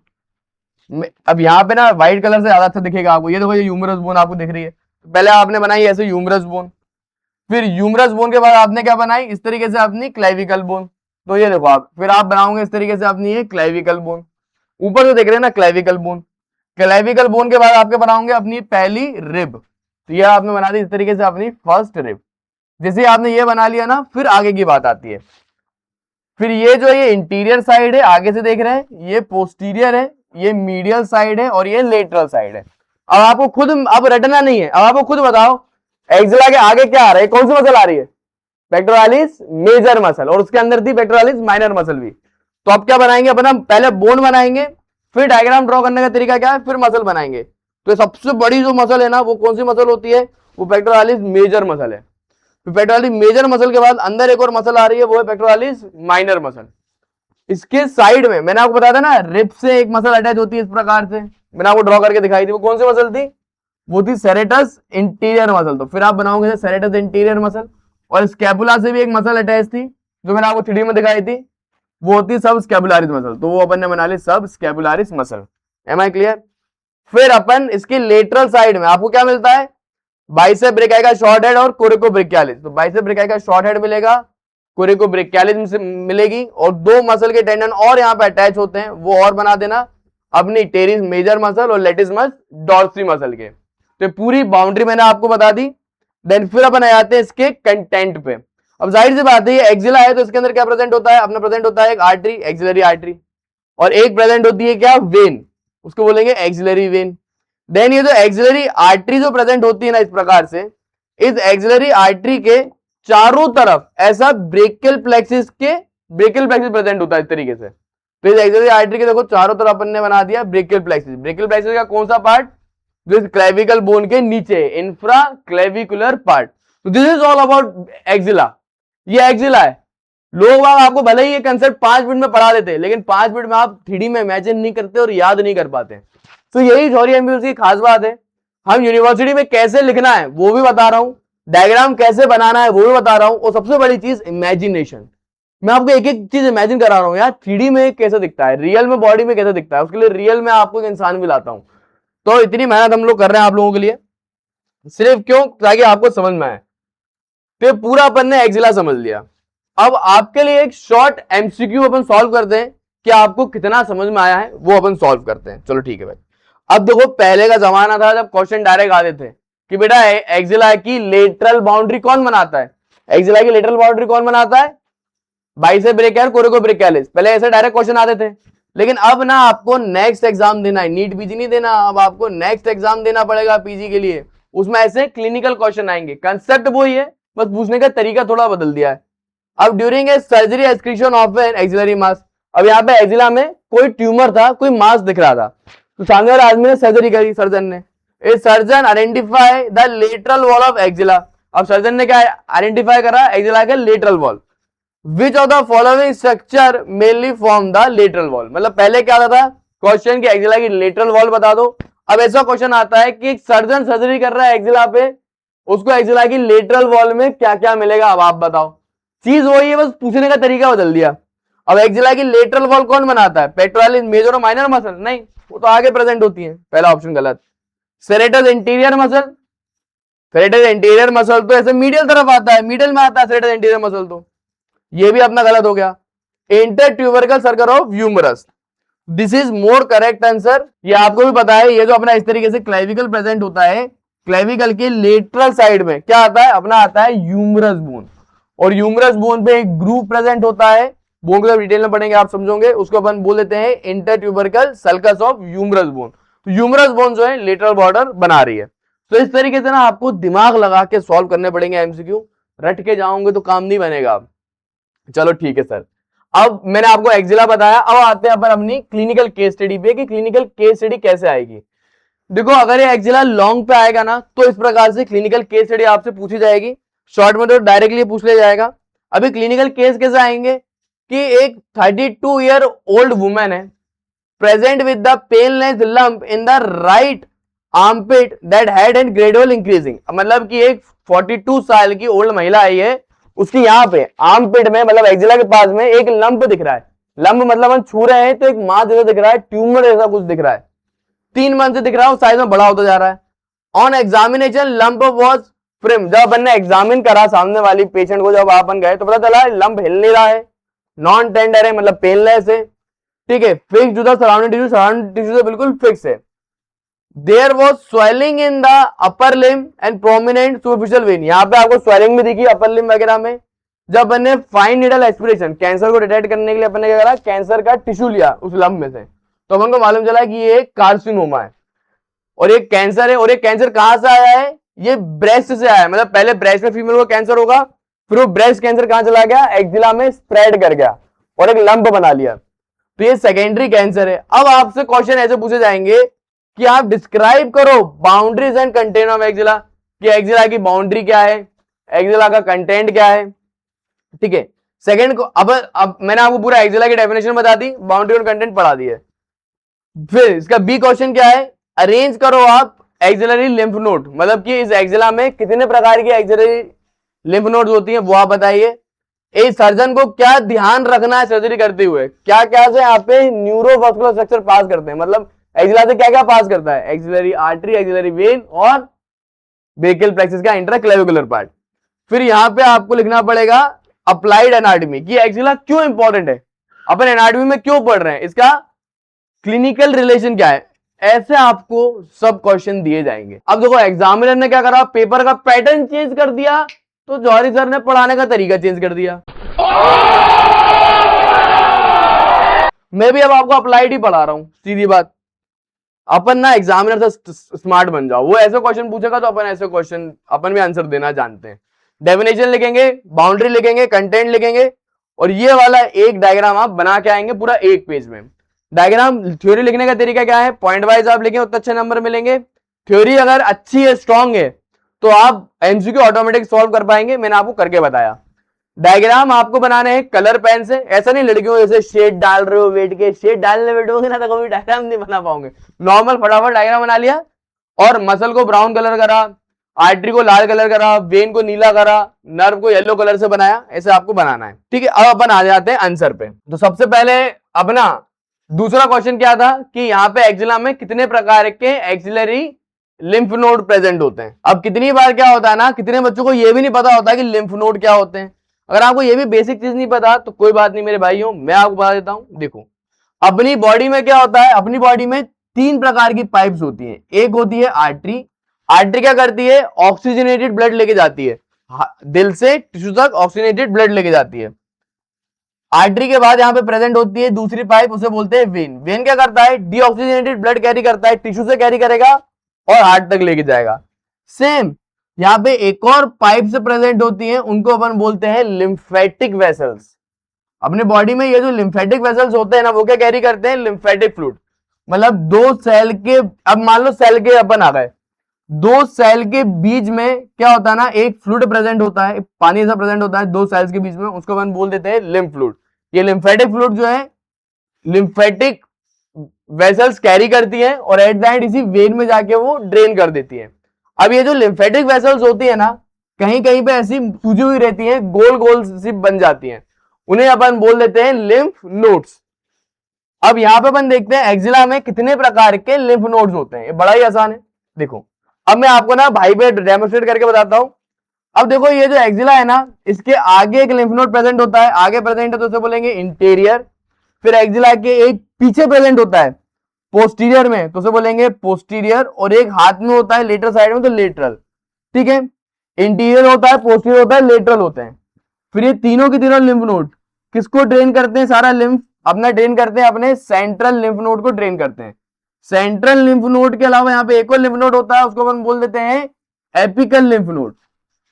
अब यहाँ पे ना व्हाइट कलर से ज्यादा अच्छा दिखेगा आपको, ये देखो, ये ह्यूमरस बोन आपको दिख रही है। पहले आपने बनाई ऐसे ह्यूमरस बोन, फिर ह्यूमरस बोन के बाद आपने क्या बनाई, इस तरीके से अपनी क्लेविकल बोन। तो ये देखो आप, फिर आप बनाओगे इस तरीके से अपनी ये क्लेविकल बोन, ऊपर से देख रहे हैं ना क्लेविकल बोन। क्लेविकल बोन के बाद आपके बनाओगे अपनी पहली रिब, तो ये आपने बना दी इस तरीके से अपनी फर्स्ट रिब। जैसे आपने ये बना लिया ना, फिर आगे की बात आती है। फिर ये जो ये इंटीरियर साइड है, आगे से देख रहे हैं, ये पोस्टीरियर है, ये मीडियल साइड है, और ये लेटरल साइड है। अब आपको खुद, अब रटना नहीं है, अब आपको खुद बताओ एक्सिला के आगे क्या आ रहा है, कौन सी मसल आ रही है, पेक्टोरालिस मेजर मसल, और उसके अंदर थी पेक्टोरालिस माइनर मसल भी। तो अब क्या बनाएंगे अपन, हम पहले बोन बनाएंगे, फिर डायग्राम ड्रॉ करने का तरीका क्या है, फिर मसल बनाएंगे। तो सबसे बड़ी जो मसल है ना, वो कौन सी मसल होती है, वो पेक्टोरालिस मेजर मसल है। फिर पेक्टोरालिस मेजर मसल के बाद अंदर एक और मसल आ रही है, वो है पेक्टोरालिस माइनर मसल। इसके साइड में मैंने आपको बताया था ना, रिब से एक मसल अटैच होती है इस प्रकार से, मैंने आपको ड्रॉ करके दिखाई थी, वो कौन सी मसल थी, वो थी सेरेटस इंटीरियर मसल। तो फिर आप बनाओगे सेरेटस इंटीरियर मसल, और स्कैपुला से भी एक मसल अटैच थी, जो मैंने आपको 3D में दिखाई थी, वो होती सब स्कैपुलारिस मसल। तो वो अपन ने बना ली सब subscapularis muscle. Am I clear. फिर अपन इसकी लेटरल साइड में आपको क्या मिलता है, बाइसेप ब्रेकियाई का शॉर्ट हेड और कोरिकोब्रेकियालिस। तो बाइसेप ब्रेकियाई का शॉर्ट हेड मिलेगा, कोरिकोब्रेकियालिस मिलेगी, और दो मसल के टेंडन और यहाँ पे अटैच होते हैं, वो और बना देना अपनी टेरिस मेजर मसल और लेटिसमस डॉर्सी मसल के। तो पूरी बाउंड्री मैंने आपको बता दी। देन फिर अपन आ जाते हैं इसके कंटेंट पे। अब जाहिर सी बात है, ये एक्सिला है, तो इसके अंदर क्या प्रेजेंट होता है, अपना प्रेजेंट होता है एक आर्टरी, एक्सिलरी आर्टरी, और एक प्रेजेंट होती है क्या, वेन, उसको बोलेंगे एक्सिलरी वेन। देन ये जो एक्सिलरी आर्टरी जो प्रेजेंट होती है ना इस प्रकार से, इस एक्सिलरी आर्टरी के चारों तरफ ऐसा ब्रेकियल प्लेक्सिस प्रेजेंट होता है इस तरीके से। तो इस एक्सिलरी आर्टरी के देखो चारों तरफ अपन ने बना दिया ब्रेकियल प्लेक्सिस। ब्रेकियल प्लेक्सिस का कौन सा पार्ट, जो इस क्लेविकल बोन के नीचे, इंफ्रा क्लेविकुलर पार्ट। तो this is all about axilla. ये एक्सिला है। लोग आपको भले ही ये कंसेप्ट 5 मिनट में पढ़ा देते हैं, लेकिन 5 मिनट में आप 3D में इमेजिन नहीं करते और याद नहीं कर पाते। तो यही थ्योरी एमबीबीएस की खास बात है। हम यूनिवर्सिटी में कैसे लिखना है वो भी बता रहा हूं, डायग्राम कैसे बनाना है वो भी बता रहा हूं, और सबसे बड़ी चीज इमेजिनेशन। मैं आपको एक एक चीज इमेजिन करा रहा हूं यार, 3D में कैसे दिखता है, रियल में बॉडी में कैसे दिखता है, उसके लिए रियल में आपको एक इंसान भी लाता हूं। तो इतनी मेहनत हम लोग कर रहे हैं आप लोगों के लिए, सिर्फ क्यों, ताकि आपको समझ में आए। तो पूरा अपन ने एक्सिला समझ लिया। अब आपके लिए एक शॉर्ट एमसीक्यू अपन सॉल्व करते हैं कि आपको कितना समझ में आया है, वो अपन सॉल्व करते हैं। चलो ठीक है भाई। अब देखो, पहले का जमाना था जब क्वेश्चन डायरेक्ट आते थे कि बेटा एक्सिला की लेटरल बाउंड्री कौन बनाता है, एक्सिला की लेटरल बाउंड्री कौन बनाता है, बाइसेप ब्रेकियल कोरिकोब्रेकियालिस। पहले ऐसे डायरेक्ट क्वेश्चन आते थे, लेकिन अब ना आपको नेक्स्ट एग्जाम देना है, नीट पीजी नहीं देना, अब आपको नेक्स्ट एग्जाम देना पड़ेगा पीजी के लिए। उसमें ऐसे क्लिनिकल क्वेश्चन आएंगे, कंसेप्ट वही है, बस पूछने का तरीका थोड़ा बदल दिया है। अब during a surgery excretion of an axillary mass, अब यहाँ पे एक्सिला में कोई ट्यूमर था, कोई मास दिख रहा था, तो सामने वाले आदमी ने सर्जरी करी, सर्जन ने। A surgeon identify the lateral wall of axilla. अब सर्जन ने क्या आइडेंटिफाई करा, एक्सिला के lateral wall. Which of the following structure mainly form the lateral wall. मतलब पहले क्या आता था क्वेश्चन की, एक्सिला की लेटरल वॉल बता दो। अब ऐसा क्वेश्चन आता है कि एक सर्जन सर्जरी कर रहा है एक्सिला पे, उसको एक्सिला की लेटरल वॉल में क्या क्या मिलेगा, अब आप बताओ। चीज वही है, बस पूछने का तरीका बदल दिया। अब एक्सिला की लेटरल वॉल कौन बनाता है, पेक्टोरालिस मेजर और माइनर मसल, नहीं, वो तो आगे प्रेजेंट होती है, पहला ऑप्शन गलत। Serratus interior muscle, serratus interior muscle तो ऐसे मीडियल तरफ आता है, मिडिल में आता है सेरेटस इंटीरियर मसल, तो ये भी अपना गलत हो गया। Intertubercular circle of humerus, this is more correct answer. ये आपको भी पता है, ये जो अपना इस तरीके से क्लेविकल प्रेजेंट होता है, क्लेविकल के लेटरल साइड में क्या आता है, अपना आता है ह्यूमरस बोन, और ह्यूमरस बोन पे एक ग्रूव प्रेजेंट होता है, बोन को जब डिटेल में पढ़ेंगे आप समझोगे, उसको अपन बोल देते हैं inter tubercle sulcus of humerus bone. तो ह्यूमरस बोन जो है लेटरल बॉर्डर बना रही है। तो इस तरीके से ना आपको दिमाग लगा के सॉल्व करने पड़ेंगे एमसीक्यू, रट के जाओगे तो काम नहीं बनेगा। चलो ठीक है सर, अब मैंने आपको एक्जिला बताया, अब आते हैं अपन अपनी क्लिनिकल केस स्टडी पे कि क्लिनिकल केस स्टडी कैसे आएगी। देखो अगर ये एक्जिला लॉन्ग पे आएगा ना तो इस प्रकार से क्लिनिकल केस स्टडी आपसे पूछी जाएगी, शॉर्ट में तो डायरेक्टली पूछ लिया जाएगा। अभी क्लिनिकल केस कैसे आएंगे कि एक 32 ईयर ओल्ड वुमेन है present with the painless lump in the right armpit that had and gradual increasing. मतलब कि एक 42 साल की ओल्ड महिला आई है, उसकी यहाँ पे आर्मपिट में मतलब एक्जिला के पास में एक लंप दिख रहा है। लंप मतलब हम छू रहे हैं तो एक मां जैसा दिख रहा है, ट्यूमर जैसा कुछ दिख रहा है, 3 मंथ से दिख रहा है, साइज में बड़ा होता जा रहा है। On examination lump was prim. जब अपन ने एग्जामिन करा सामने वाली पेशेंट को, जब अपन गए तो पता चला लंप हिल नहीं रहा है, नॉन टेंडर है मतलब पेनलेस है, ठीक है, fix to the surrounding tissue, surrounding tissue से बिल्कुल फिक्स है। There was swelling in the upper limb and prominent superficial vein. यहाँ पे आपको स्वेलिंग भी दिखी अपर लिम वगैरह में। जब अपन ने फाइन नीडल एस्पिरेशन कैंसर को डिटेक्ट करने के लिए अपन ने क्या करा, कैंसर का टिश्यू लिया उस लंप में से, तो अपन को मालूम चला कि ये कार्सिनोमा है और ये कैंसर है। और ये कैंसर कहां से आया है, ये ब्रेस्ट से आया है। मतलब पहले ब्रेस्ट में फीमेल को कैंसर होगा, फिर वो ब्रेस्ट कैंसर कहां चला गया, एक्जिला में स्प्रेड कर गया और एक लंप बना लिया, तो ये सेकेंडरी कैंसर है। अब आपसे क्वेश्चन ऐसे पूछे जाएंगे कि आप डिस्क्राइब करो boundaries and content of axilla, कि एक्जिला की बाउंड्री क्या है, एक्जिला का कंटेंट क्या है, ठीक है। सेकंड को अब मैंने आपको पूरा एक्जिला की डेफिनेशन बता दी, बाउंड्री और कंटेंट पढ़ा दी है। फिर इसका बी क्वेश्चन क्या है, अरेंज करो आप एक्सिलरी लिम्फ नोड, मतलब कि इस एक्सिला में कितने प्रकार की एक्सिलरी लिम्फ नोड्स होती हैं वो आप बताइए। एक सर्जन को क्या ध्यान रखना है सर्जरी करते हुए, क्या क्या से यहाँ पे न्यूरोवास्कुलर स्ट्रक्चर पास करते हैं, मतलब एक्सिला से क्या क्या पास करता है, एक्सिलरी आर्टरी, एक्सिलरी वेन और ब्रेकियल प्लेक्सस का इंट्राक्लेविकुलर पार्ट। फिर यहाँ पे आपको लिखना पड़ेगा अप्लाइड एनाटॉमी, कि एक्सिला क्यों इंपॉर्टेंट है, अपन एनाटॉमी में क्यों पढ़ रहे हैं, इसका क्लिनिकल रिलेशन क्या है। ऐसे आपको सब क्वेश्चन दिए जाएंगे। अब देखो एग्जामिनर ने क्या करा, पेपर का पैटर्न चेंज कर दिया, तो जौहरी सर ने पढ़ाने का तरीका चेंज कर दिया। मैं भी अब आपको अप्लाइड ही पढ़ा रहा हूं, सीधी बात। अपन ना एग्जामिनर से स्मार्ट बन जाओ, वो ऐसे क्वेश्चन पूछेगा तो अपन ऐसे क्वेश्चन अपन भी आंसर देना जानते हैं। डेफिनेशन लिखेंगे, बाउंड्री लिखेंगे, कंटेंट लिखेंगे, और ये वाला एक डायग्राम आप बना के आएंगे पूरा एक पेज में। डायग्राम थ्योरी लिखने का तरीका क्या है, पॉइंट वाइज आप लिखें उतने अच्छे नंबर मिलेंगे। थ्योरी अगर अच्छी है, स्ट्रांग है, तो आप एमसीक्यू ऑटोमेटिक सॉल्व कर पाएंगे, मैंने आपको करके बताया। डायग्राम आपको बनाने हैं कलर पेन से, ऐसा नहीं लड़कियों जैसे शेड डाल रहे हो वेट के, शेड डालने बैठोगे ना तो कभी डायग्राम नहीं बना पाओगे। नॉर्मल फटाफट डायग्राम बना लिया और मसल को ब्राउन कलर करा, आर्टरी को लाल कलर करा, वेन को नीला करा, नर्व को येलो कलर से बनाया, ऐसे आपको बनाना है, ठीक है। अब अपन आ जाते हैं आंसर पे। तो सबसे पहले अपना दूसरा क्वेश्चन क्या था कि यहाँ पे एक्जिला में कितने प्रकार के एक्सिलरी लिम्फ नोड प्रेजेंट होते हैं। अब कितनी बार क्या होता है ना, कितने बच्चों को ये भी नहीं पता होता कि लिम्फ नोड क्या होते हैं। अगर आपको ये भी बेसिक चीज नहीं पता तो कोई बात नहीं मेरे भाइयों, मैं आपको बता देता हूं। देखो अपनी बॉडी में क्या होता है, अपनी बॉडी में 3 प्रकार की पाइप्स होती हैं। एक होती है आर्टरी, आर्टरी क्या करती है, ऑक्सीजनेटेड ब्लड लेके जाती है, दिल से टिश्यू तक ऑक्सीजनेटेड ब्लड लेके जाती है। आर्टरी के बाद यहाँ पे प्रेजेंट होती है दूसरी पाइप, उसे बोलते हैं वेन। वेन क्या करता है, डीऑक्सीजनेटेड ब्लड कैरी करता है, टिश्यू से कैरी करेगा और हार्ट तक लेके जाएगा। सेम यहाँ पे एक और पाइप से प्रेजेंट होती है, उनको अपन बोलते हैं लिम्फेटिक वेसल्स। अपने बॉडी में ये जो लिम्फेटिक वेसल्स होते हैं ना, वो क्या कैरी करते हैं, लिम्फेटिक फ्लूइड। मतलब 2 सेल के, अब मान लो सेल के अपन आ गए, 2 सेल के बीच में क्या होता है ना, एक फ्लूइड प्रेजेंट होता है, पानी ऐसा प्रेजेंट होता है 2 सेल्स के बीच में, उसको अपन बोल देते हैं लिम्फ फ्लूइड। ये लिम्फेटिक फ्लूइड जो है लिम्फेटिक वेसल्स कैरी करती है और एट द एंड इसी वेन में जाके वो ड्रेन कर देती है। अब ये जो लिम्फेटिक वेसल्स होती है ना, कहीं कहीं पे ऐसी सूजी हुई रहती है, गोल गोल सी बन जाती हैं, उन्हें अपन बोल देते हैं लिम्फ नोड्स। अब यहां पे अपन देखते हैं एक्जिला में कितने प्रकार के लिम्फ नोड्स होते हैं, ये बड़ा ही आसान है। देखो अब मैं आपको ना भाई पे डेमोस्ट्रेट करके बताता हूं। अब देखो ये जो एक्जिला है ना, इसके आगे एक लिम्फ नोड प्रेजेंट होता है, आगे प्रेजेंट है तो उसे बोलेंगे इंटीरियर। फिर एक्जिला के एक पीछे प्रेजेंट होता है पोस्टीरियर में, तो उसे बोलेंगे पोस्टीरियर। और एक हाथ में होता है लेटरल साइड में, तो लेटरल, ठीक है। इंटीरियर होता है, पोस्टीरियर होता है, लेटरल होते हैं। फिर ये तीनों की तीनों लिम्फ नोड किसको ड्रेन करते हैं? सारा लिम्फ अपना ड्रेन करते हैं, अपने सेंट्रल लिम्फ नोड को ड्रेन करते हैं। सेंट्रल लिम्फ नोड के अलावा यहाँ पे एक और लिम्फ नोड होता है, उसको अपन बोल देते हैं एपिकल लिम्फ नोड।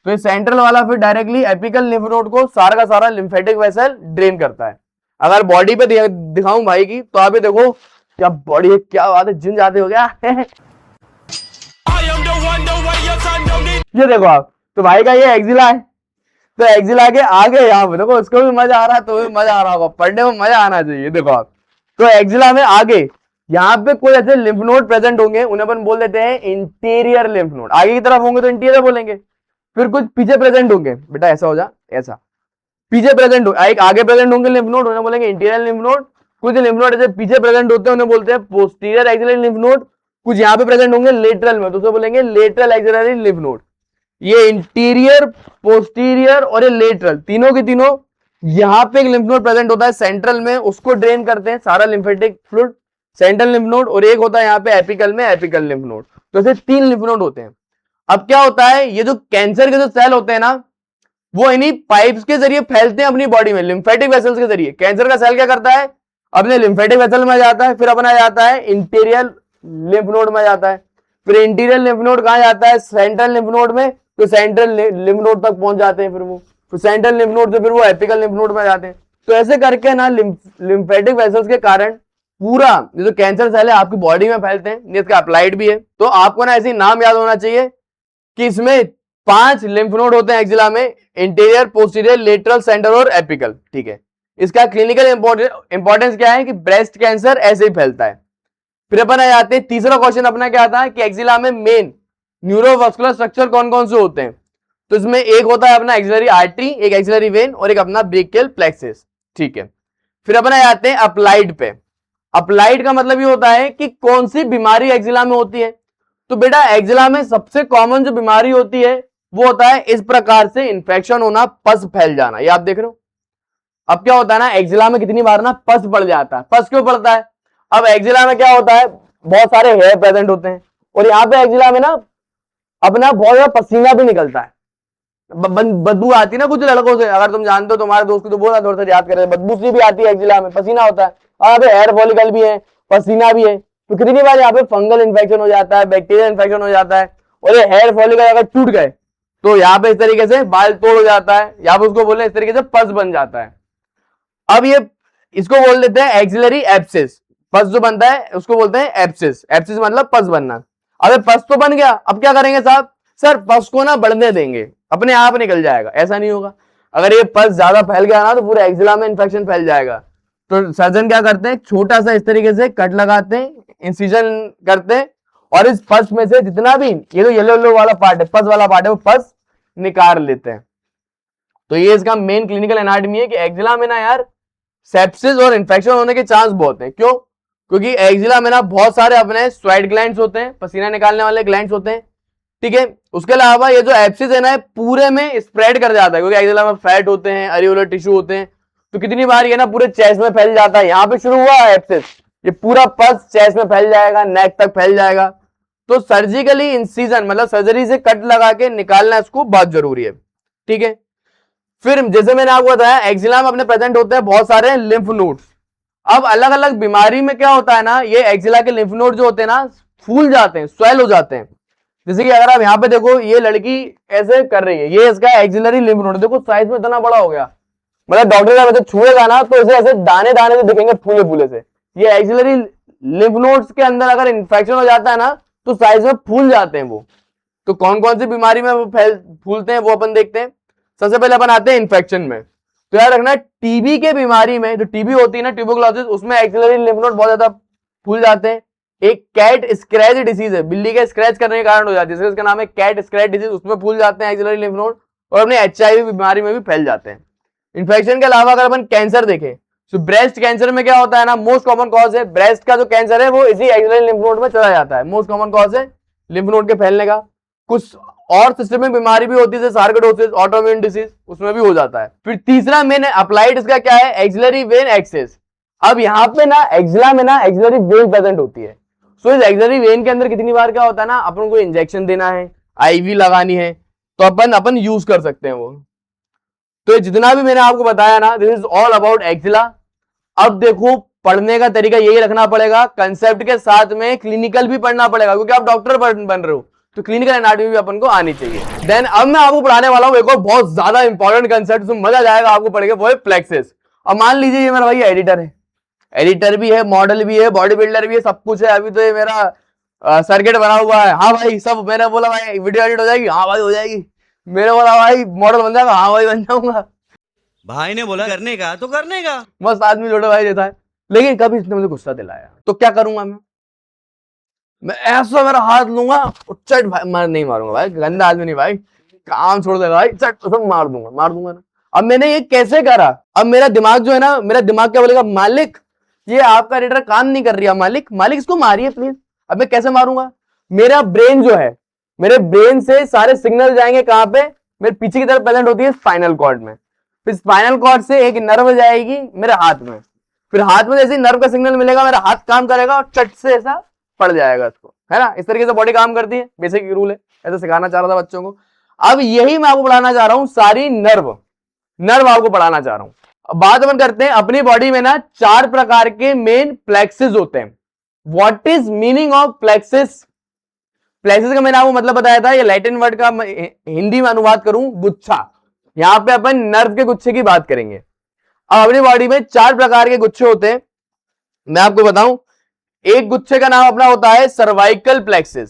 तो ये सेंट्रल वाला फिर डायरेक्टली एपिकल लिम्फ नोड को सारा का सारा लिम्फेटिक वेसल ड्रेन करता है। अगर बॉडी पे दिखाऊं भाई की, तो आप ये देखो क्या बॉडी है, क्या बात है, जिम जाते हो गया ये देखो आप, तो भाई का ये एक्सिला है, तो एक्सिला के आगे यहाँ पे देखो, उसको भी मजा आ रहा है, तो भी मजा आ रहा होगा, पढ़ने में मजा आना चाहिए। देखो आप, तो एक्सिला में आगे यहाँ पे कोई ऐसे लिम्फ नोड प्रेजेंट होंगे, उन्हें अपन बोल देते हैं इंटीरियर लिम्फ नोड। आगे की तरफ होंगे तो इंटीरियर बोलेंगे। फिर कुछ पीछे प्रेजेंट होंगे, बेटा ऐसा हो जा, ऐसा पीछे प्रेजेंट हो, एक आगे प्रेजेंट होंगे लिम्फ नोड, उन्हें बोलेंगे इंटीरियर लिम्फ नोड। कुछ लिम्फ नोड ऐसे पीछे प्रेजेंट होते हैं, उन्हें बोलते हैं पोस्टीरियर एक्सिलरी लिम्फ नोड। कुछ यहाँ पे प्रेजेंट होंगे लेटरल में, तो उसे बोलेंगे लेटरल एक्सिलरी लिम्फ नोड। ये इंटीरियर, पोस्टीरियर और ये लेटरल, तीनों के तीनों यहाँ पे एक लिम्फ नोड प्रेजेंट होता है सेंट्रल में, उसको ड्रेन करते हैं सारा lymphatic fluid, central lymph node. और एक होता है यहाँ पे एपिकल में एपिकल लिम्फ नोड। तो ऐसे 3 लिम्फ नोड होते हैं। अब क्या होता है, ये जो कैंसर के जो सेल होते हैं ना, वो इन्हीं पाइप्स के जरिए फैलते हैं अपनी बॉडी में, लिम्फेटिक वेसल्स के जरिए। कैंसर का सेल क्या करता है, अपने लिम्फेटिक वेसल में जाता है, फिर अपना जाता है इंटीरियर लिम्फ नोड में जाता है, फिर इंटीरियर लिम्फ नोड कहां जाता है, सेंट्रल लिम्फ नोड में, तो सेंट्रल लिम्फ नोड तक पहुंच जाते हैं। फिर वो सेंट्रल लिम्फ नोड से फिर वो एपिकल लिम्फ नोड में जाते हैं। तो ऐसे करके ना लिम्फेटिक वेसल्स के कारण पूरा ये जो कैंसर सेल है आपकी बॉडी में फैलते हैं। इसका अप्लाइड भी है, तो आपको ना ऐसे नाम याद होना चाहिए कि इसमें 5 लिम्फ नोड होते हैं एक्सिला में, इंटीरियर, पोस्टीरियर, लेटरल, सेंट्रल और एपिकल। ठीक है, इसका क्लिनिकल इंपॉर्टेंस क्या है कि ब्रेस्ट कैंसर ऐसे ही फैलता है। फिर अपन आ जाते हैं, तीसरा क्वेश्चन अपना क्या था कि एक्सिला में मेन न्यूरोवास्कुलर स्ट्रक्चर कौन कौन से होते हैं। तो इसमें एक होता है अपना एक्सिलरी आर्टरी, एक एक्सिलरी वेन और एक अपना ब्रेकियल प्लेक्सस। ठीक है, फिर अपन आ जाते हैं अप्लाइड पे। अप्लाइड का मतलब ये होता है कि कौन सी बीमारी एक्सिला में होती है। तो बेटा एक्सिला में सबसे कॉमन जो बीमारी होती है वो होता है इस प्रकार से इन्फेक्शन होना, पस फैल जाना। ये आप देख रहे हो। अब क्या होता है ना, एक्सिला में कितनी बार ना पस पड़ जाता है। पस क्यों पड़ता है, अब एक्सिला में क्या होता है, बहुत सारे हेयर प्रेजेंट होते हैं, और यहाँ पे एक्सिला में ना अपना बहुत ज्यादा पसीना भी निकलता है, बदबू आती है ना कुछ लड़कों से, अगर तुम जानते हो, तुम्हारे दोस्त को तो बोला, थोड़ा सा याद करे, बदबू सी भी आती है एक्सिला में, पसीना होता है, और यहाँ पे हेयर फॉलिकल भी है, पसीना भी है। तो कितनी बार यहाँ पे फंगल इन्फेक्शन हो जाता है, बैक्टीरियल इन्फेक्शन हो जाता है, और ये हेयर फॉलिकल अगर टूट गए तो यहाँ पे इस तरीके से बाल तोड़ हो जाता है, या पे उसको बोले इस तरीके से पस बन जाता है। अब ये इसको बोल देते हैं एक्सिलरी एब्सिस। पस जो बनता है उसको बोलते हैं एब्सिस। एब्सिस मतलब पस बनना। अब पस तो बन गया, अब क्या करेंगे साहब, सर पस को ना बढ़ने देंगे, अपने आप निकल जाएगा। ऐसा नहीं होगा, अगर ये पस ज्यादा फैल गया ना तो पूरे एक्सिला में इंफेक्शन फैल जाएगा। तो सर्जन क्या करते हैं, छोटा सा इस तरीके से कट लगाते हैं, इंसिजन करते हैं, और इस पस में से जितना भी ये जो येलो येलो वाला पार्ट है, पस वाला पार्ट है, वो पस निकाल लेते हैं। तो ये इसका मेन क्लिनिकल एनाटॉमी है कि एक्सिला में ना यार सेप्सिस और इन्फेक्शन होने के चांस बहुत हैं। क्यों, क्योंकि एक्सिला में ना बहुत सारे अपने स्वेट ग्लैंड्स होते हैं, पसीना निकालने वाले ग्लैंड्स होते हैं। ठीक है, उसके अलावा ये जो एब्सिस है ना पूरे में स्प्रेड कर जाता है, क्योंकि एक्सिला में फैट होते हैं, अरियोलर टिश्यू होते हैं। तो कितनी बार ये ना पूरे चेस्ट में फैल जाता है। यहाँ पे शुरू हुआ एब्सिस, ये पूरा पस चेस्ट में फैल जाएगा, नेक तक फैल जाएगा। तो सर्जिकली इंसिजन मतलब सर्जरी से कट लगा के निकालना इसको बहुत जरूरी है। ठीक है, फिर जैसे मैंने आपको बताया एक्सिला में अपने प्रेजेंट होते हैं बहुत सारे लिम्फ नोड्स। अब अलग अलग बीमारी में क्या होता है ना, ये एक्सिला के लिम्फ नोड जो होते हैं ना फूल जाते हैं, स्वेल हो जाते हैं। जैसे कि अगर आप यहाँ पे देखो, ये लड़की ऐसे कर रही है, ये इसका एक्सिलरी लिम्फ नोड, देखो साइज में इतना बड़ा हो गया, मतलब डॉक्टर का वैसे छुएगा ना तो इसे ऐसे दाने दाने से दिखेंगे, फूले फूले से। ये एक्सिलरी लिम्फ नोड्स के अंदर अगर इन्फेक्शन हो जाता है ना तो साइज में फूल जाते हैं वो। तो कौन कौन सी बीमारी में वो फूलते हैं वो अपन देखते हैं। सबसे पहले अपन आते हैं इन्फेक्शन में। तो याद रखना टीबी के बीमारी में, जो टीबी होती है ना ट्यूबरकुलोसिस, उसमें एक्सिलरी लिम्फ नोड बहुत ज्यादा फूल जाते हैं। एक कैट स्क्रैच डिसीज है, बिल्ली के स्क्रैच करने के कारण हो जाती है, इसका नाम है कैट स्क्रैच डिसीज, उसमें फूल जाते हैं एक्सिलरी लिम्फ नोड, और अपने HIV बीमारी में भी फैल जाते हैं। इन्फेक्शन के अलावा अगर अपन कैंसर देखें तो ब्रेस्ट कैंसर में क्या होता है ना, मोस्ट कॉमन कॉज है ब्रेस्ट का जो कैंसर है वो इसी एक्सिलरी लिम्फ नोड में चला जाता है, मोस्ट कॉमन कॉज है लिम्फ नोड के फैलने का। कुछ और सिस्टमिक बीमारी भी होती है, सार्कोइडोसिस, ऑटोइम्यून डिसीज, उसमें भी हो जाता है। फिर तीसरा मेन है अप्लाइड, इसका क्या है, एक्सिलरी वेन एक्सेस। अब यहाँ पे ना एक्सिला में ना एक्सिलरी वेन प्रेजेंट होती है। सो इस एक्सिलरी वेन के अंदर कितनी बार क्या होता है ना, अपन को इंजेक्शन देना है, IV लगानी है, तो अपन यूज कर सकते हैं वो। तो ये जितना भी मैंने आपको बताया ना, this is all about axilla. अब देखो पढ़ने का तरीका यही रखना पड़ेगा, कंसेप्ट के साथ में क्लिनिकल भी पढ़ना पड़ेगा, क्योंकि आप डॉक्टर बन रहे हो तो क्लिनिकल एनाटॉमी भी अपन को आनी चाहिए। देन अब मैं आपको पढ़ाने वाला हूं एक और बहुत ज्यादा इंपॉर्टेंट कंसेप्ट, उसमें मजा जाएगा आपको पढ़ के, वो है प्लेक्सिस। अब मान लीजिए ये मेरा भाई एडिटर है, एडिटर भी है, मॉडल भी है, बॉडी बिल्डर भी है, सब कुछ है। अभी तो ये मेरा सर्किट बना हुआ है, हाँ भाई सब, मैंने बोला भाई वीडियो एडिट हो जाएगी, हाँ भाई हो जाएगी। मैंने बोला भाई मॉडल बन जाएगा, हाँ भाई बन जाऊंगा। भाई ने बोला करने का तो करने का। मस्त आदमी छोटे भाई देता है, लेकिन कभी इसने मुझे गुस्सा दिलाया तो क्या करूंगा मैं ऐसा मेरा हाथ लूंगा और चट भाई, मैं नहीं मारूंगा भाई, गंदा आदमी नहीं भाई, काम छोड़ दे भाई, चट तो मार दूंगा ना। अब मैंने ये कैसे करा, अब मेरा दिमाग जो है ना, मेरा दिमाग क्या बोलेगा, मालिक ये आपका एडिटर काम नहीं कर रही है, मालिक मालिक इसको मारिए प्लीज। अब मैं कैसे मारूंगा, मेरा ब्रेन जो है, मेरे ब्रेन से सारे सिग्नल जाएंगे कहां पे, मेरे पीछे की तरफ प्रेजेंट होती है स्पाइनल कॉर्ड में, फिर स्पाइनल कॉर्ड से एक नर्व जाएगी मेरे हाथ में, फिर हाथ में जैसे नर्व का सिग्नल मिलेगा मेरा हाथ काम करेगा और चट से ऐसा पड़ जाएगा इसको, है ना। इस तरीके से बॉडी काम करती है, बेसिक रूल है, ऐसे सिखाना चाह रहा था बच्चों को। अब यही मैं आपको पढ़ाना चाह रहा हूं, सारी नर्व आपको पढ़ाना चाह रहा हूं। अब बात अपन करते हैं, अपनी बॉडी में ना 4 प्रकार के मेन प्लेक्सिस होते हैं। What is meaning of plexus? Plexus का मैंने आपको मतलब बताया था, ये लैटिन वर्ड का हिंदी में अनुवाद करूं गुच्छा, यहां पे अपन नर्व के गुच्छे की बात करेंगे। अब अपनी बॉडी में 4 प्रकार के गुच्छे होते हैं, मैं आपको बताऊं। एक गुच्छे का नाम अपना होता है सर्वाइकल प्लेक्सिस।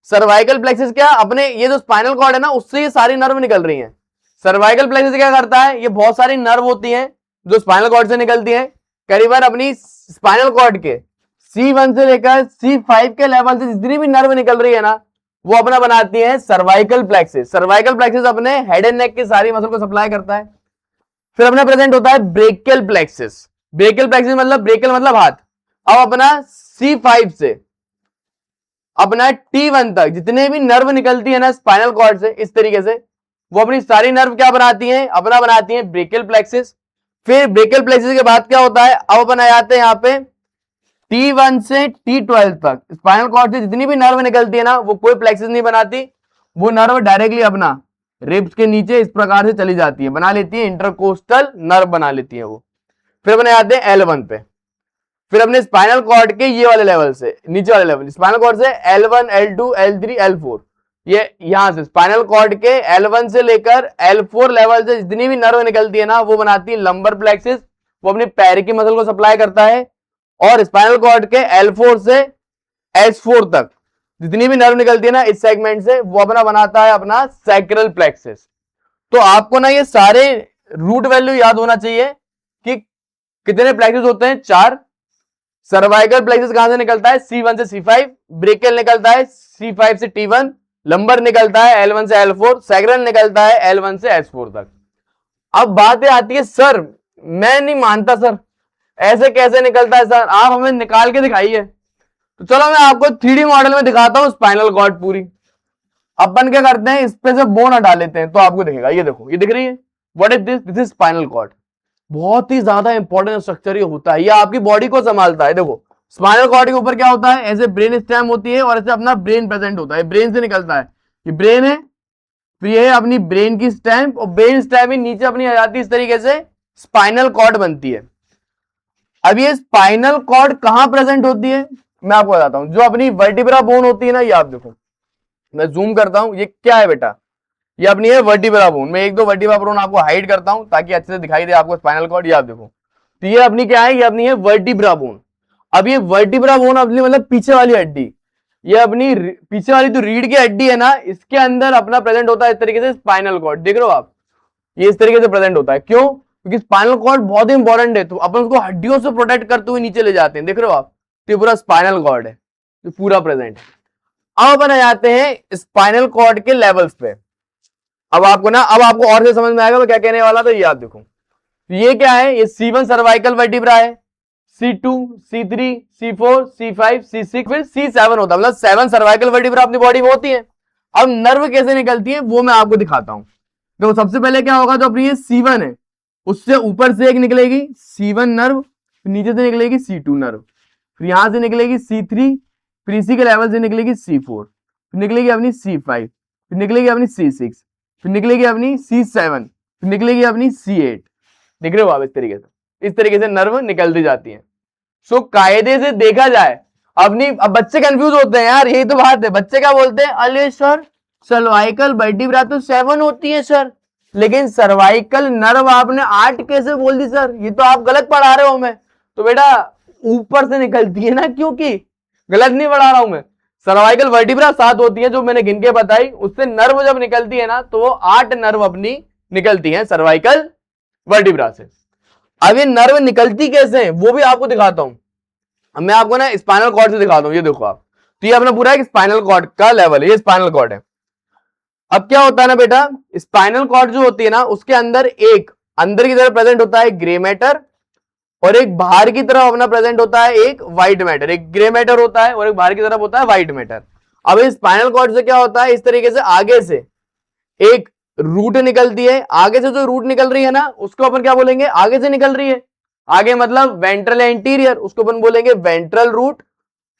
सर्वाइकल प्लेक्सिस क्या, अपने ये जो स्पाइनल कॉर्ड है ना, उससे ये सारी नर्व निकल रही हैं। सर्वाइकल प्लेक्सिस क्या करता है, ये बहुत सारी नर्व होती हैं जो स्पाइनल कॉर्ड से निकलती हैं, करीबन अपनी स्पाइनल कॉर्ड के C1 से लेकर C5 के लेवल से जितनी भी नर्व निकल रही है ना, वो अपना बनाती है सर्वाइकल प्लेक्सिस। सर्वाइकल प्लेक्सिस अपने हेड एंड नेक की सारी मसल को सप्लाई करता है। फिर अपना प्रेजेंट होता है ब्रेकियल प्लेक्सिस। ब्रेकियल प्लेक्सिस मतलब, ब्रेकियल मतलब हाथ। अब अपना C5 से अपना T1 तक जितने भी नर्व निकलती है ना स्पाइनल कॉर्ड से, इस तरीके से वो अपनी सारी नर्व क्या बनाती हैं, अपना बनाती हैं ब्रेकियल प्लेक्सिस। फिर ब्रेकियल प्लेक्सिस के बाद क्या होता है, अब अपन आ जाते हैं यहाँ पे T1 से T12 तक स्पाइनल कॉर्ड से जितनी भी नर्व निकलती है ना, वो कोई प्लेक्सिस नहीं बनाती, वो नर्व डायरेक्टली अपना रिब्स के नीचे इस प्रकार से चली जाती है, बना लेती है इंटरकोस्टल नर्व बना लेती है वो। फिर अपने आते हैं L1 पे, फिर अपने स्पाइनल कॉर्ड के ये वाले लेवल से, नीचे वाले लेवल स्पाइनल कॉर्ड से L1 L2 L3 L4, ये यहां से स्पाइनल कॉर्ड के L1 से लेकर L4 लेवल से जितनी भी नर्व निकलती है ना, वो बनाती है लंबर प्लेक्सिस, वो अपनी पैर की मसल को सप्लाई करता है। और स्पाइनल कॉर्ड के L4 से S4 तक जितनी भी नर्व निकलती है ना इस सेगमेंट से, वो अपना बनाता है अपना सैक्रल प्लेक्सिस। तो आपको ना ये सारे रूट वैल्यू याद होना चाहिए कि कितने प्लेक्सिस होते हैं, 4। सर्वाइकल प्लेक्सिस कहां से निकलता है, C1 से C5, ब्रेकियल निकलता है C5 से T1, लंबर निकलता है L1 से L4, सैक्रल निकलता है L1 से S4 तक। अब बात आती है सर मैं नहीं मानता सर, ऐसे कैसे निकलता है सर, आप हमें निकाल के दिखाइए। तो चलो मैं आपको 3D मॉडल में दिखाता हूं स्पाइनल कॉर्ड पूरी। अपन क्या करते हैं, इस पे से बोन हटा लेते हैं तो आपको दिखेगा, ये देखो ये दिख रही है, what is this, this is spinal cord. बहुत ही ज्यादा इंपॉर्टेंट स्ट्रक्चर ये होता है, ये आपकी बॉडी को संभालता है। देखो स्पाइनल कॉर्ड के ऊपर क्या होता है, ऐसे ब्रेन स्टेम होती है और ऐसे अपना ब्रेन प्रेजेंट होता है, ब्रेन से निकलता है, ये ब्रेन है, फिर ये है अपनी ब्रेन की स्टेम, और ब्रेन स्टेम ही नीचे अपनी आ जाती है, इस तरीके से स्पाइनल कॉर्ड बनती है। अब ये स्पाइनल कॉर्ड कहां प्रेजेंट होती है, मैं आपको बताता हूं। जो अपनी वर्टिब्रा बोन होती है ना, ये आप देखो, मैं जूम करता हूं, ये क्या है बेटा, ये अपनी है वर्टिब्रा बोन। मैं 1-2 वर्टिब्रा बोन आपको हाइड करता हूं ताकि अच्छे से दिखाई दे आपको स्पाइनल कॉर्ड। ये आप देखो, तो ये अपनी क्या है, ये अपनी है वर्टिब्रा बोन। अब ये वर्टिब्रा बोन अपनी मतलब पीछे वाली हड्डी, ये अपनी पीछे वाली जो रीढ़ की हड्डी है ना, इसके अंदर अपना प्रेजेंट होता है इस तरीके से स्पाइनल कॉर्ड। देख रहे हो आप, ये इस तरीके से प्रेजेंट होता है। क्यों, क्योंकि स्पाइनल कॉर्ड बहुत ही इंपॉर्टेंट है, तो अपन उसको हड्डियों से प्रोटेक्ट करते हुए नीचे ले जाते हैं। देख रहे हो आप, तो पूरा स्पाइनल कॉर्ड है जो पूरा प्रेजेंट है। अब अपन आ जाते हैं स्पाइनल कॉर्ड के लेवल्स पे। अब आपको और से समझ में आएगा मैं क्या कहने वाला, तो ये आप देखो, ये क्या है, ये C1 सर्वाइकल वर्टिब्रा है, C2 C3 C4 C5 C6 फिर C7 होता है, मतलब 7 सर्वाइकल वर्टिब्रा अपनी बॉडी में होती है। अब नर्व कैसे निकलती है वो मैं आपको दिखाता हूं। तो सबसे पहले क्या होगा, जो अपनी ये C1 है उससे ऊपर से एक निकलेगी C1 नर्व, नीचे से निकलेगी C2 नर्व, फिर यहां से निकलेगी C3, फिर इसी के लेवल से निकलेगी C4, फिर निकलेगी अपनी C5, फिर निकलेगी अपनी C6, फिर निकलेगी अपनी C7, निकलेगी अपनी C8। दिख रहे हो आप, इस तरीके से नर्व निकलती जाती है। सो कायदे से देखा जाए अपनी, अब बच्चे कंफ्यूज होते हैं यार, यही तो बात है। बच्चे क्या बोलते हैं, अरे सर सर्वाइकल वर्टिब्रा तो 7 होती है सर, लेकिन सर्वाइकल नर्व आपने 8 कैसे बोल दी सर, ये तो आप गलत पढ़ा रहे हो हमें। तो बेटा ऊपर से निकलती है ना, क्योंकि गलत नहीं पढ़ा रहा हूं मैं। सर्वाइकल वर्टिब्रा 7 होती है जो मैंने गिन के बताई, उससे नर्व जब निकलती है ना तो वो 8 नर्व अपनी निकलती है सर्वाइकल वर्टिब्रा से। अब ये नर्व निकलती कैसे है वो भी आपको दिखाता हूं। अब मैं आपको ना स्पाइनल कॉर्ड से दिखाता हूं, ये देखो आप, तो ये अपना पूरा एक स्पाइनल कॉर्ड का लेवल है, ये स्पाइनल कॉर्ड है। अब क्या होता है ना बेटा, स्पाइनल कॉर्ड जो होती है ना उसके अंदर एक अंदर की तरफ प्रेजेंट होता है ग्रे मैटर, और एक बाहर की तरफ अपना प्रेजेंट होता है एक व्हाइट मैटर। एक ग्रे मैटर होता है और एक बाहर की तरफ होता है व्हाइट मैटर। अब इस स्पाइनल कॉर्ड से क्या होता है, इस तरीके से आगे से एक रूट निकलती है। आगे से जो रूट निकल रही है ना उसको अपन क्या बोलेंगे, आगे से निकल रही है, आगे मतलब वेंट्रल एंटीरियर, उसको अपन बोलेंगे वेंट्रल रूट।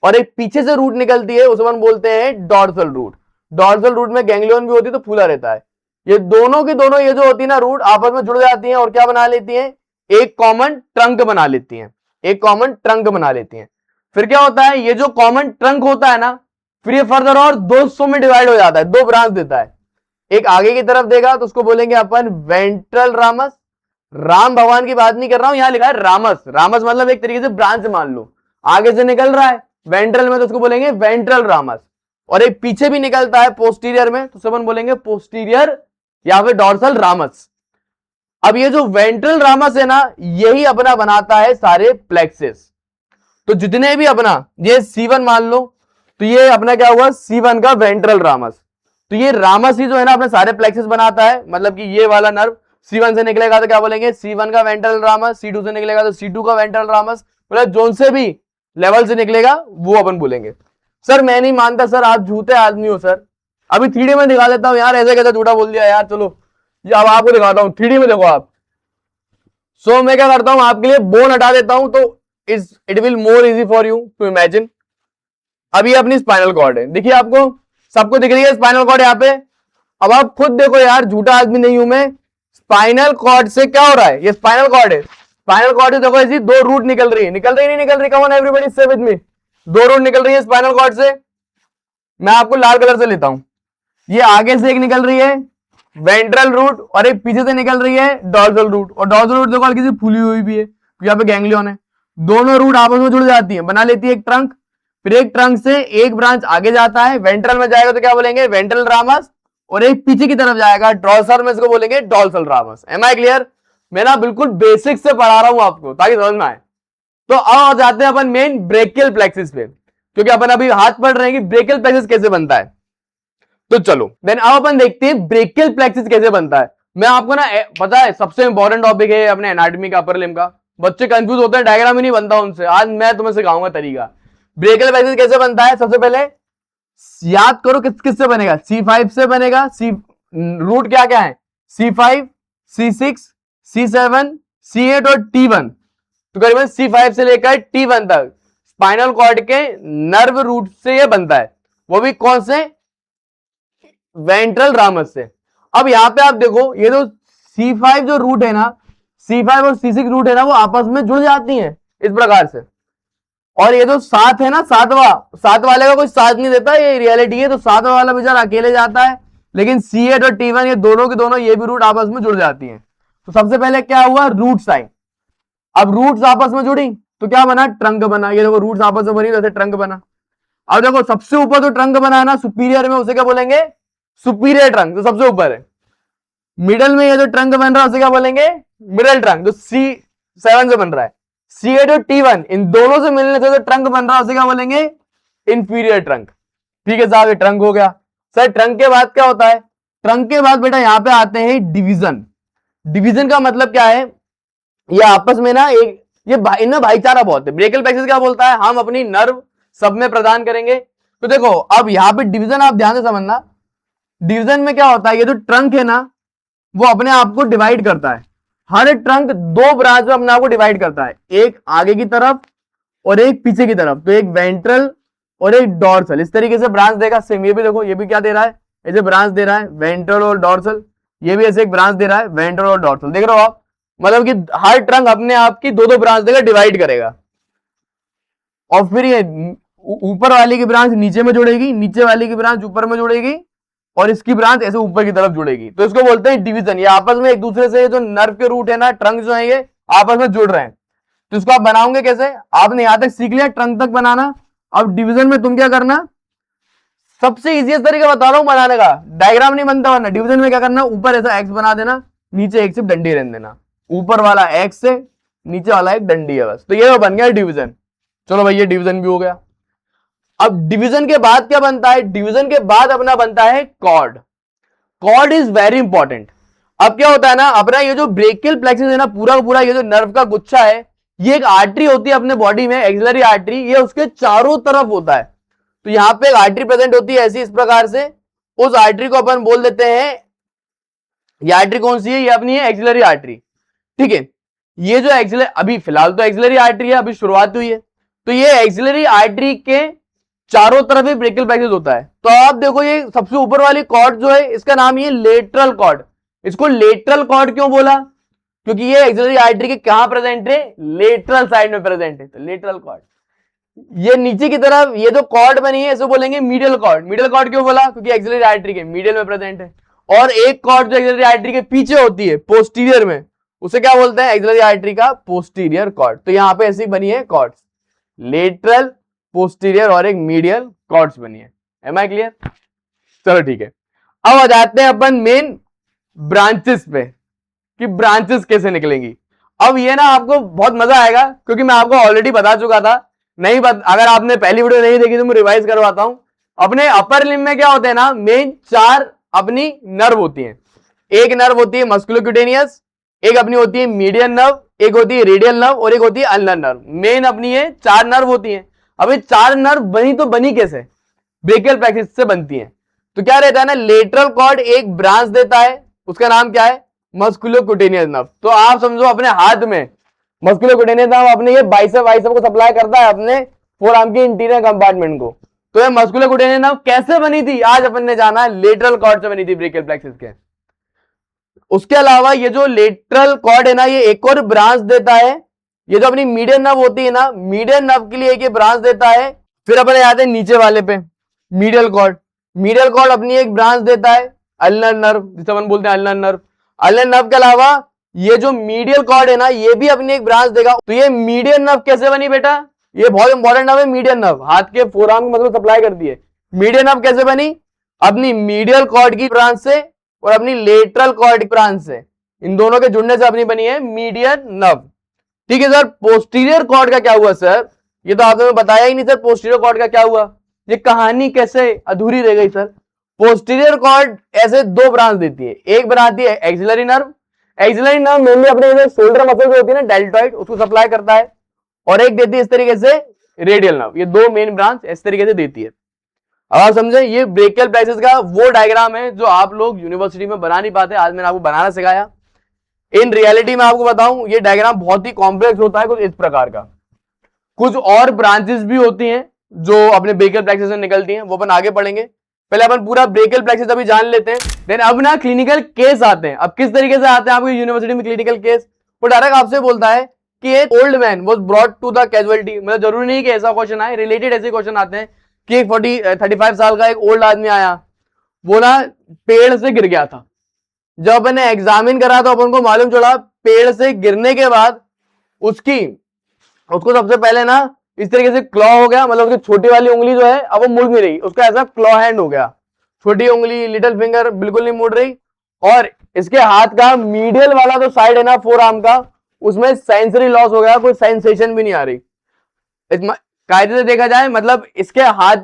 और एक पीछे से रूट निकलती है उसे अपन बोलते हैं डॉर्सल रूट। डॉर्सल रूट में गैंग्लियन भी होती है तो फूला रहता है। ये दोनों की दोनों ये जो होती है ना रूट आपस में जुड़ जाती हैं और क्या बना लेती हैं, एक कॉमन ट्रंक बना लेती हैं, एक कॉमन ट्रंक बना लेती हैं। फिर क्या होता है, ये जो कॉमन ट्रंक होता है ना फिर ये फर्दर और 200 में डिवाइड हो जाता है, 2 ब्रांच देता है। एक आगे की तरफ देगा तो उसको बोलेंगे अपन वेंट्रल रामस। राम भगवान की बात नहीं कर रहा हूं, यहां लिखा है रामस। रामस मतलब एक तरीके से ब्रांच मान लो, आगे से निकल रहा है वेंट्रल में तो उसको बोलेंगे वेंट्रल रामस। और एक पीछे भी निकलता है पोस्टीरियर में तो अपन बोलेंगे पोस्टीरियर या फिर डॉर्सल रामस। अब ये जो वेंट्रल रामस है ना यही अपना बनाता है सारे प्लेक्सेस। तो जितने भी अपना ये C1 मान लो तो ये अपना क्या हुआ, C1 का वेंट्रल रामस। तो ये रामस ही जो है ना अपने सारे प्लेक्सेस बनाता है, मतलब कि ये वाला नर्व C1 से निकलेगा तो क्या बोलेंगे C1 का वेंट्रल रामस, C2 से निकलेगा तो C2 का वेंट्रल रामस, मतलब जोन से भी लेवल से निकलेगा वो अपन बोलेंगे। सर मैं नहीं मानता सर, आप झूठे आदमी हो सर। अभी 3D में दिखा देता हूं यार, ऐसे कैसे झूठा बोल दिया यार। चलो ये अब आपको दिखाता हूं 3D में, देखो आप। सो मैं क्या करता हूं, आपके लिए बोन हटा देता हूं तो it will more easy for you to imagine. अब ये अपनी स्पाइनल कॉर्ड है, देखिए आपको सबको दिख रही है स्पाइनल कॉर्ड यहाँ पे। अब आप खुद देखो यार, झूठा आदमी नहीं हूं मैं। स्पाइनल कॉर्ड से क्या हो रहा है, ये स्पाइनल कॉर्ड है। स्पाइनल कॉर्ड से देखो ऐसी 2 रूट निकल रही है, निकल रही नहीं निकल रही, कम ऑन एवरीबॉडी से विद मी। 2 रूट निकल रही है स्पाइनल कॉर्ड से। मैं आपको लाल कलर से लेता हूं, ये आगे से एक निकल रही है वेंट्रल रूट और एक पीछे से निकल रही है डॉर्सल रूट। और डॉर्सल रूट देखो हल्की सी फूली हुई भी है, यहाँ पे गैंग्लियन है। दोनों रूट आपस में जुड़ जाती है, बना लेती है एक ट्रंक। फिर एक ट्रंक से एक ब्रांच आगे जाता है, वेंट्रल में जाएगा तो क्या बोलेंगे वेंट्रल रामस, और एक पीछे की तरफ जाएगा डॉर्सल में, इसको बोलेंगे dorsal ramus. Am I clear? मैं ना बिल्कुल बेसिक से पढ़ा रहा हूं आपको ताकि समझ में आए। तो अब जाते हैं अपन मेन ब्रेकियल प्लेक्सिस पे, क्योंकि अपन अभी हाथ पढ़ रहे हैं कि ब्रेकियल प्लेक्सिस कैसे बनता है। तो चलो देन अब अपन देखते हैं ब्रेकियल प्लेक्सिस कैसे बनता है। मैं आपको ना पता है सबसे इंपॉर्टेंट टॉपिक है अपने एनाटॉमी का, अपर लिम्ब का। बच्चे कंफ्यूज होते हैं, डायग्राम ही नहीं बनता उनसे। आज मैं तुम्हें सिखाऊंगा तरीका ब्रेकियल प्लेक्सिस कैसे बनता है। सबसे पहले याद करो किस किस से बनेगा, C5 से बनेगा। रूट क्या क्या है, C5, C6, C7, C8 और T1। तो करीबन C5 से लेकर T1 तक स्पाइनल कॉर्ड के नर्व रूट से ये बनता है, वो भी कौन से, वेंट्रल रामस से। अब यहां पे आप देखो ये जो C5 जो रूट है ना, C5 और C6 रूट है ना वो आपस में जुड़ जाती हैं इस प्रकार से। और ये जो 7 है ना, सात वाले का कोई साथ नहीं देता, ये रियलिटी है। तो 7वां वाला बेचारा अकेले जाता है, लेकिन C8 और T1 ये दोनों के दोनों ये भी रूट आपस में जुड़ जाती हैं। तो सबसे पहले क्या हुआ, रूट साइन। अब रूट्स आपस में जुड़ी तो क्या बना, ट्रंक बना। ये देखो रूट्स आपस में बनी जैसे ट्रंक बना। अब देखो सबसे ऊपर जो ट्रंक बना है ना सुपीरियर में, उसे क्या बोलेंगे, सुपीरियर ट्रंक, जो सबसे ऊपर है। मिडल में ये जो ट्रंक बन रहा है उसे क्या बोलेंगे, मिडल ट्रंक, जो C7 से बन रहा है। C8 और T1 इन दोनों से मिलने से जो ट्रंक बन रहा है उसे क्या बोलेंगे, इंफीरियर ट्रंक। ठीक है साहब, ये ट्रंक हो गया। सर ट्रंक के बाद क्या होता है, ट्रंक के बाद बेटा यहां पे आते हैं डिवीजन। डिवीजन का मतलब क्या है, ये आपस में ना एक ये इनमें भाईचारा बहुत है। ब्रेकियल प्लेक्सिस क्या बोलता है, हम अपनी नर्व सब में प्रदान करेंगे। तो देखो अब यहां पे डिवीजन आप ध्यान से समझना। डिवीजन में क्या होता है, ये जो ट्रंक है ना वो अपने आप को डिवाइड करता है। हर ट्रंक 2 ब्रांच में अपने आप को डिवाइड करता है, एक आगे की तरफ और एक पीछे की तरफ। तो एक वेंट्रल और एक डॉर्सल, इस तरीके से ब्रांच देगा। सेम ये भी देखो, ये भी क्या दे रहा है, ऐसे ब्रांच दे रहा है, वेंट्रल और डॉर्सल। ये भी ऐसे एक ब्रांच दे रहा है, वेंट्रल और डॉर्सल, देख रहे हो आप, मतलब कि हर ट्रंक अपने आप की दो दो ब्रांच देगा, डिवाइड करेगा, और फिर ये ऊपर वाली की ब्रांच नीचे में जुड़ेगी, नीचे वाली की ब्रांच ऊपर में जुड़ेगी, और इसकी ब्रांच ऐसे ऊपर की तरफ जुड़ेगी, तो इसको बोलते हैं डिवीजन। ये आपस में एक दूसरे से जो नर्व के रूट है ना, ट्रंक जो है ये आपस में जुड़ रहे हैं, तो इसको आप बनाओगे कैसे? आपने यहां तक सीख लिया ट्रंक तक बनाना। अब डिवीजन में तुम क्या करना, सबसे इजीएस्ट तरीका बता रहा हूं बनाने का, डायग्राम नहीं बनता वरना। डिवीजन में क्या करना, ऊपर ऐसा एक्स बना देना, नीचे एक सिर्फ डंडी रहने देना, ऊपर वाला एक्स है, नीचे वाला एक डंडी है बस, तो ये बन गया डिवीजन। चलो भाई ये डिवीजन भी हो गया। अब डिवीजन के बाद क्या बनता है, डिवीजन के बाद अपना बनता है cord. Cord is very important. अब क्या होता है ना, अपना ये जो ब्रेकियल प्लेक्सस है ना, पूरा का पूरा ये जो नर्व का गुच्छा है, ये एक आर्टरी होती है अपने बॉडी में, एक्सिलरी आर्टरी, ये उसके चारों तरफ होता है। तो यहां पे एक आर्टरी प्रेजेंट होती है ऐसी, इस प्रकार से, उस आर्टरी को अपन बोल देते हैं, ये आर्टरी कौन सी है, ये अपनी है एक्सिलरी आर्टरी, ठीक है। ये जो एक्सिलरी, अभी फिलहाल तो एक्सिलरी आर्टरी है, अभी शुरुआत हुई है, तो ये एक्सिलरी आर्टरी के चारों तरफ ही ब्रेकियल प्लेक्सस होता है। तो आप देखो ये सबसे ऊपर वाली कॉर्ड जो है, इसका नाम ये लेटरल कॉर्ड। इसको लेटरल कॉर्ड क्यों बोला, क्योंकि ये एक्सिलरी आर्टरी के कहां प्रेजेंट है, लेटरल साइड में प्रेजेंट है, तो लेटरल कॉर्ड। ये नीचे की तरफ ये जो कॉर्ड बनी है, इसको बोलेंगे मीडियल कॉर्ड। मीडियल कॉर्ड क्यों बोला, क्योंकि एक्सिलरी आर्टरी के मीडियल में प्रेजेंट है। और एक कॉर्ड जो एक्सिलरी आर्टरी के पीछे होती है, पोस्टीरियर में, उसे क्या बोलते हैं, एक्सिलरी आर्टरी का पोस्टीरियर कॉर्ड। तो यहां पे ऐसी बनी है कॉर्ड्स, लेटरल, पोस्टीरियर और एक मीडियल कॉर्ड्स बनी है। Am I clear? चलो ठीक है, अब आ जाते हैं अपन मेन ब्रांचेस पे, कि ब्रांचेस कैसे निकलेंगी। अब ये ना आपको बहुत मजा आएगा, क्योंकि मैं आपको ऑलरेडी बता चुका था, नहीं अगर आपने पहली वीडियो नहीं देखी तो मैं रिवाइज करवाता हूं। अपने अपर लिम्ब में क्या होते हैं ना, मेन चार अपनी नर्व होती हैं। एक नर्व होती है मस्कुलोक्यूटेनियस, एक अपनी होती है मीडियन नर्व, एक होती है रेडियल नर्व, और एक होती है अल्नर नर्व। मेन अपनी है चार नर्व होती है। अब ये चार नर्व बनी तो बनी कैसे, ब्रेकियल प्लेक्सस से बनती है। तो क्या रहता है ना, लेटरल कॉर्ड एक ब्रांच देता है, उसका नाम क्या है, मस्कुलोक्यूटेनियस नर्व। तो आप समझो अपने हाथ में मस्कुलोक्यूटेनियस नर्व अपने ये बाइसेप वाइसेप को सप्लाई करता है, अपने फोरआर्म के इंटीरियर कंपार्टमेंट को। तो ये मस्कुलोक्यूटेनियस नर्व कैसे बनी थी, आज अपन ने जाना, लेटरल कॉर्ड से बनी थी ब्रेकियल प्लेक्सस के। उसके अलावा ये जो लेटरल कॉर्ड है ना, ये एक और ब्रांच देता है, ये जो अपनी मीडियन नर्व होती है ना, मीडियन नर्व के लिए एक ब्रांच देता है। फिर अपन आते हैं नीचे वाले पे, मीडियल कॉर्ड। मीडियल कॉर्ड अपनी एक ब्रांच देता है, अल्नर नर्व, जिसे अपन बोलते हैं अल्नर नर्व। अल्नर नर्व के अलावा ये जो मीडियल कॉर्ड है ना, ये भी अपनी एक ब्रांच देगा। तो ये मीडियन नर्व कैसे बनी बेटा, ये बहुत इंपॉर्टेंट नर्व है मीडियन नर्व, हाथ के फोरआर्म को मतलब सप्लाई करती है। मीडियन नर्व कैसे बनी, अपनी मीडियल कॉर्ड की ब्रांच से और अपनी लेटरल कॉर्ड की ब्रांच से, इन दोनों के जुड़ने से अपनी बनी है मीडियन नर्व। ठीक है सर, पोस्टीरियर कॉर्ड का क्या हुआ सर, ये तो आपने बताया ही नहीं सर, पोस्टीरियर कॉर्ड का क्या हुआ, ये कहानी कैसे अधूरी रह गई सर। पोस्टीरियर कॉर्ड ऐसे दो ब्रांच देती है, एक बनाती है axillary nerve, axillary nerve mainly अपने शोल्डर मसल जो होती है ना डेल्टॉइड, उसको सप्लाई करता है, और एक देती है इस तरीके से रेडियल नर्व। ये दो मेन ब्रांच इस तरीके से देती है। अब आप समझे, ये ब्रेकियल प्लेक्सस का वो डायग्राम है जो आप लोग यूनिवर्सिटी में बना नहीं पाते, आज मैंने आपको बनाना सिखाया। इन रियलिटी में आपको बताऊं, ये डायग्राम बहुत ही कॉम्प्लेक्स होता है, कुछ इस प्रकार का। कुछ और ब्रांचेस भी होती हैं जो अपने ब्रेकियल प्लेक्सस से निकलती हैं, वो अपन आगे पढ़ेंगे। पहले अपन पूरा ब्रेकियल प्लेक्सस अभी जान लेते हैं, देन अब ना क्लिनिकल केस आते हैं। अब किस तरीके से आते हैं आपको यूनिवर्सिटी में क्लिनिकल केस, वो डायरेक्ट आपसे बोलता है कि एक old man was brought to the casualty, मतलब जरूरी नहीं कि ऐसा क्वेश्चन आए, रिलेटेड ऐसे क्वेश्चन आते हैं कि एक 35 साल का एक ओल्ड आदमी आया, वो ना पेड़ से गिर गया था। जब अपन ने एग्जामिन करा तो अपन को मालूम चला पेड़ से गिरने के बाद उसको सबसे पहले ना इस तरीके से क्लॉ हो गया, मतलब उसकी छोटी वाली उंगली जो है अब वो मुड़ नहीं रही, उसका ऐसा क्लॉ हैंड हो गया, छोटी उंगली लिटिल फिंगर बिल्कुल नहीं मुड़ रही। और इसके हाथ का मीडियल वाला जो साइड है ना फोर आर्म का, उसमें सेंसरी लॉस हो गया, कोई सेंसेशन भी नहीं आ रही। कायदे से देखा जाए मतलब इसके हाथ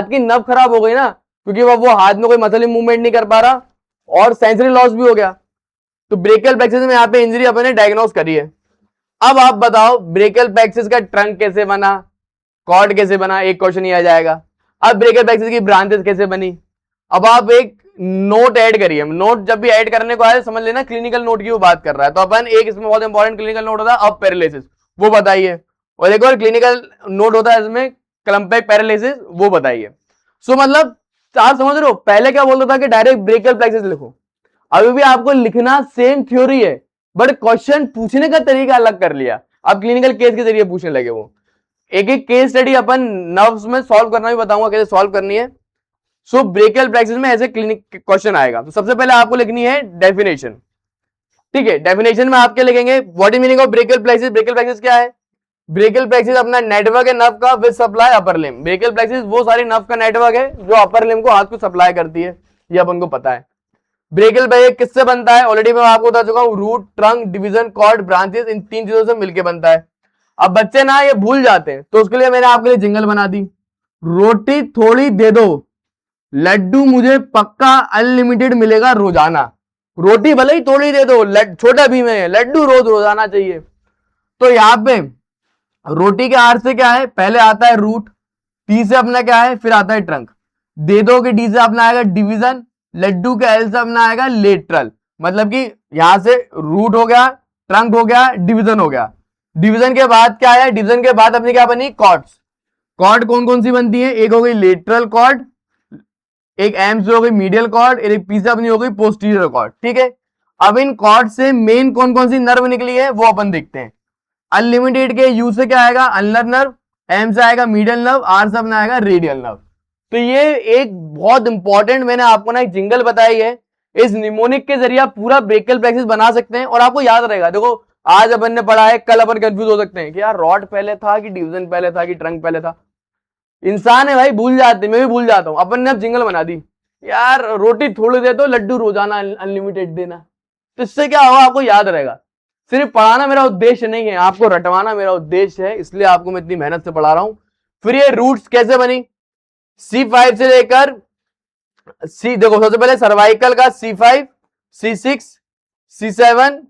की नब खराब हो गई ना, क्योंकि वो हाथ में कोई मसल मूवमेंट नहीं कर पा रहा, और सेंसरी लॉस भी हो गया। तो ब्रेकियल प्लेक्सस में यहाँ पे इंजरी अपने डायग्नोस करी है। अब आप बताओ ब्रेकियल प्लेक्सस का ट्रंक कैसे बना, कॉर्ड कैसे बना, एक क्वेश्चन ही आ जाएगा। अब ब्रेकियल प्लेक्सस की ब्रांचेस कैसे बनी। अब आप एक नोट ऐड करिए, नोट जब भी ऐड करने को आए समझ लेना क्लिनिकल नोट की वो बात कर रहा है। तो अपन एक इसमें बहुत इंपॉर्टेंट क्लिनिकल नोट होता है अब पैरालिसिस, वो बताइए, और एक और क्लिनिकल नोट होता है इसमें क्लम्पिक पैरालिसिस, वो बताइए। सो मतलब आप समझ रहे हो, पहले क्या बोलता था कि डायरेक्ट ब्रेकियल प्लेक्सस लिखो, अभी भी आपको लिखना सेम थ्योरी है, बट क्वेश्चन पूछने का तरीका अलग कर लिया, आप क्लिनिकल केस के जरिए पूछने लगे। वो एक एक केस स्टडी अपन नर्व्स में सॉल्व करना भी बताऊंगा कैसे सॉल्व करनी है। सो ब्रेकियल प्लेक्सिस में ऐसे क्लिनिक क्वेश्चन आएगा। तो सबसे पहले आपको लिखनी है डेफिनेशन, ठीक है। डेफिनेशन में आप क्या लिखेंगे, what is meaning of brachial plexus. Brachial plexus क्या है, ब्रेकियल प्लेक्सिस अपना नेटवर्क है नर्व का with supply upper limb. Brachial plexus वो सारी नर्व का नेटवर्क है जो अपर लिम्ब को हाथ को सप्लाई करती है, ये अपन को पता है। ब्रेकियल प्लेक्सिस किससे बनता है, ऑलरेडी मैं आपको बता चुका हूं, root, trunk, division, cord, branches, इन 3 चीजों से मिलकर बनता है। अब बच्चे ना ये भूल जाते हैं, तो उसके लिए मैंने आपके लिए जिंगल बना दी, रोटी थोड़ी दे दो, लड्डू मुझे पक्का अनलिमिटेड मिलेगा रोजाना। रोटी भले ही थोड़ी दे दो, छोटा भी में लड्डू रोज रोजाना चाहिए। तो यहां पे रोटी के आर से क्या है, पहले आता है रूट, टी से अपना क्या है, फिर आता है ट्रंक, दे दो के डी से अपना आएगा डिवीजन, लड्डू के एल से अपना आएगा लेटरल। मतलब कि यहां से रूट हो गया, ट्रंक हो गया, डिवीजन हो गया। डिवीजन के बाद क्या है, डिवीजन के बाद अपनी क्या बनी, कॉर्ड्स। कॉर्ड कौन कौन सी बनती है, एक हो गई लेटरल कॉर्ड, एक एम से हो गई मीडियल कॉर्ड, एक पी से अपनी हो गई पोस्टीरियर कॉर्ड, ठीक है। अब इन कॉर्ड से मेन कौन कौन सी नर्व निकली है वो अपन देखते हैं। अनलिमिटेड के यू से क्या आएगा, अनलर नर्व, एम से आएगा मीडियल नर्व, आर से अपना आएगा रेडियल नर्व। तो ये एक बहुत इंपॉर्टेंट मैंने आपको ना एक जिंगल बताई है, इस निमोनिक के जरिए आप पूरा ब्रेकियल प्लेक्सिस बना सकते हैं और आपको याद रहेगा। देखो आज अपन ने पढ़ा है, कल अपन कंफ्यूज हो सकते हैं कि यार रॉड पहले था कि डिवीजन पहले था कि ट्रंक पहले था। इंसान है भाई, भूल जाते, मैं भी भूल जाता हूं। अपन ने अब जिंगल बना दी, यार रोटी थोड़ी दे दो, लड्डू रोजाना अनलिमिटेड देना। तो इससे क्या होगा, आपको याद रहेगा। सिर्फ पढ़ाना मेरा उद्देश्य नहीं है, आपको रटवाना मेरा उद्देश्य है, इसलिए आपको मैं इतनी मेहनत से पढ़ा रहा हूं। फिर ये रूट्स कैसे बनी, C5 से लेकर सी, देखो सबसे पहले सर्वाइकल का C5, C6, C7,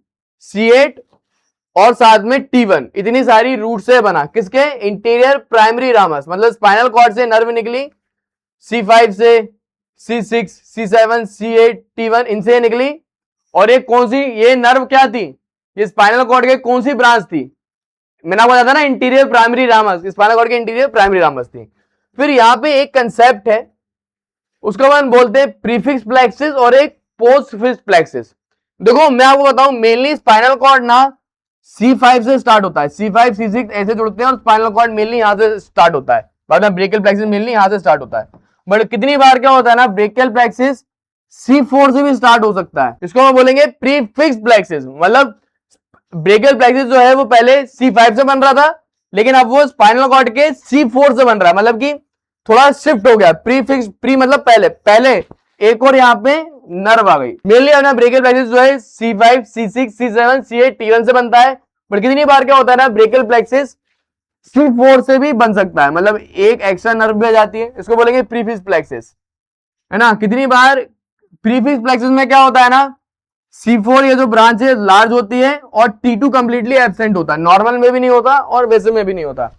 C8 और साथ में T1, इतनी सारी रूट से बना। किसके, इंटीरियर प्राइमरी रामस, मतलब स्पाइनल कॉर्ड से नर्व निकली, C5 से, C6, C7, C8, T1 इनसे निकली। और एक कौन सी, ये नर्व क्या थी, ये स्पाइनल कॉर्ड के कौन सी ब्रांच थी, मैंने आपको बताया था ना, इंटीरियर प्राइमरी रामस, स्पाइनल कॉर्ड के इंटीरियर प्राइमरी रामस थी। फिर यहां पे एक कंसेप्ट है, उसको अपन बोलते हैं प्रीफिक्स प्लेक्सिस और एक पोस्टफिक्स प्लेक्सिस। देखो मैं आपको बताऊं, मेनली स्पाइनल कॉर्ड ना C5 से स्टार्ट होता है, C5, C6 ऐसे जुड़ते हैं और स्पाइनल कॉर्ड मेनली यहां से स्टार्ट होता है, बाद में ब्रेकियल प्लेक्सिस मेनली यहां से स्टार्ट होता है। बट कितनी बार क्या होता है ना, ब्रेकियल प्लेक्सिस C4 से भी स्टार्ट हो सकता है, इसको हम बोलेंगे प्रीफिक्स प्लेक्सिस। मतलब ब्रेकियल प्लेक्सिस जो है वो पहले C5 से बन रहा था, लेकिन अब वो स्पाइनल कॉर्ड के C4 से बन रहा है, मतलब कि थोड़ा शिफ्ट हो गया। प्रीफिक्स, प्री मतलब पहले, पहले एक और यहाँ पे नर्व आ गई। मेनली अपना ब्रेकियल प्लेक्सिस जो है C5, C6, C7, C8, T1 से बनता है। बट कितनी बार क्या होता है ना, ब्रेकियल प्लेक्सिस C4 से भी बन सकता है, मतलब एक एक्स्ट्रा नर्व भी आ जाती है, इसको बोलेंगे प्रीफिक्स प्लेक्सिस, है ना। कितनी बार प्रीफिक्स प्लेक्सिस में क्या होता है ना, C4 ये जो ब्रांच है लार्ज होती है और T2 कंप्लीटली एब्सेंट होता है, नॉर्मल में भी नहीं होता और वैसे में भी नहीं होता।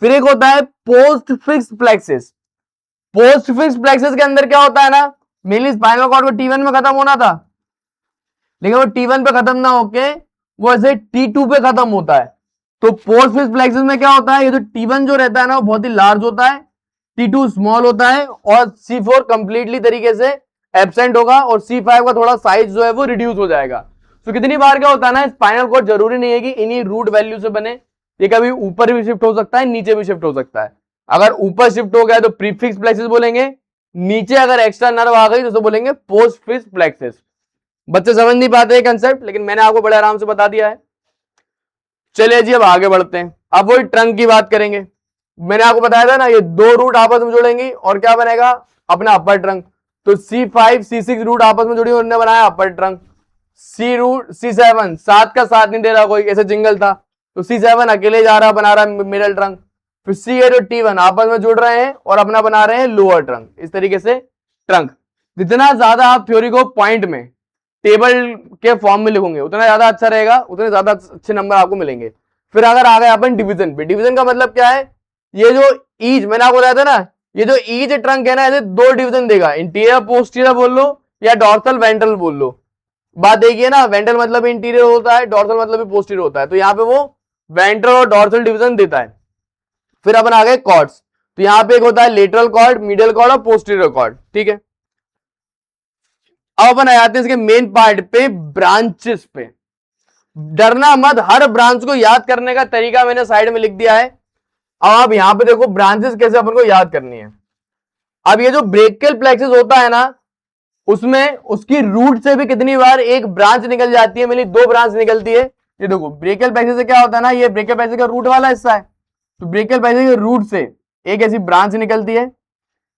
फिर एक होता है post fix plexus. Post fix plexus के अंदर क्या होता है ना, मेनली स्पाइनल कॉर्ड को T1 में खत्म होना था, लेकिन वो T1 पे खत्म ना होके वो ऐसे T2 पे खत्म होता है। तो पोस्ट फिक्स प्लेक्सिस में क्या होता है, ये जो T1 जो रहता है ना वो बहुत ही लार्ज होता है, T2 स्मॉल होता है और C4 कंप्लीटली तरीके से एब्सेंट होगा और C5 का थोड़ा साइज जो है वो रिड्यूस हो जाएगा। तो कितनी बार क्या होता है ना, स्पाइनल कॉर्ड जरूरी नहीं है कि इन्हीं रूट वैल्यू से बने, ये कभी ऊपर भी शिफ्ट हो सकता है, नीचे भी शिफ्ट हो सकता है। अगर ऊपर शिफ्ट हो गया तो प्रीफिक्स प्लेक्सिस बोलेंगे, नीचे अगर एक्स्ट्रा नर्व आ गई तो बोलेंगे पोस्ट फिक्स प्लेक्सिस। बच्चे समझ नहीं पाते कंसेप्ट, लेकिन मैंने आपको बड़े आराम से बता दिया है। चलिए जी अब आगे बढ़ते हैं, अब वही ट्रंक की बात करेंगे। मैंने आपको बताया था ना, ये दो रूट आपस में जुड़ेंगी और क्या बनेगा, अपना अपर ट्रंक। तो C5, C6 रूट आपस में जुड़ी, उन्होंने बनाया अपर ट्रंक। C रूट, C7 सात का साथ नहीं दे रहा कोई, ऐसे जिंगल था, तो C7 अकेले जा रहा, बना रहा मिडिल ट्रंक। फिर C8 और T1 आपस में जुड़ रहे हैं और अपना बना रहे हैं लोअर ट्रंक। इस तरीके से ट्रंक, जितना ज्यादा आप थ्योरी को पॉइंट में टेबल के फॉर्म में लिखोगे उतना ज्यादा अच्छा रहेगा, उतने ज्यादा अच्छे नंबर आपको मिलेंगे। फिर अगर आ गए अपन डिवीजन पे, डिवीजन का मतलब क्या है, ये जो ईच मैंने आपको बताया था ना, ये जो ईच ट्रंक है ना, ऐसे दो डिवीजन देगा, इंटीरियर पोस्टीरियर बोल लो या डॉर्सल वेंट्रल बोल लो। बात देखिए ना, वेंट्रल मतलब इंटीरियर होता है, डॉर्सल मतलब भी पोस्टीरियर होता है, तो यहाँ पे वो वेंट्रल और डॉर्सल डिवीजन देता है। फिर अपन आ गए कॉर्ड्स, तो यहाँ पे एक होता है लेटरल कॉर्ड, मीडियल कॉर्ड और पोस्टीरियर कॉर्ड, ठीक है। अब अपन आ जाते हैं इसके मेन पार्ट पे, ब्रांचेस पे। डरना मत, हर ब्रांच को याद करने का तरीका मैंने साइड में लिख दिया है। अब आप यहां पे देखो ब्रांचेस कैसे अपन को याद करनी है। अब ये जो ब्रेकियल प्लेक्सस होता है ना, उसमें उसकी रूट से भी कितनी बार एक ब्रांच निकल जाती है, मेरी 2 ब्रांच निकलती है। ये देखो ब्रेकियल प्लेक्सस से क्या होता है ना, ये ब्रेकियल प्लेक्सस का रूट वाला हिस्सा है, तो ब्रेकियल प्लेक्सस के रूट से एक ऐसी ब्रांच निकलती है।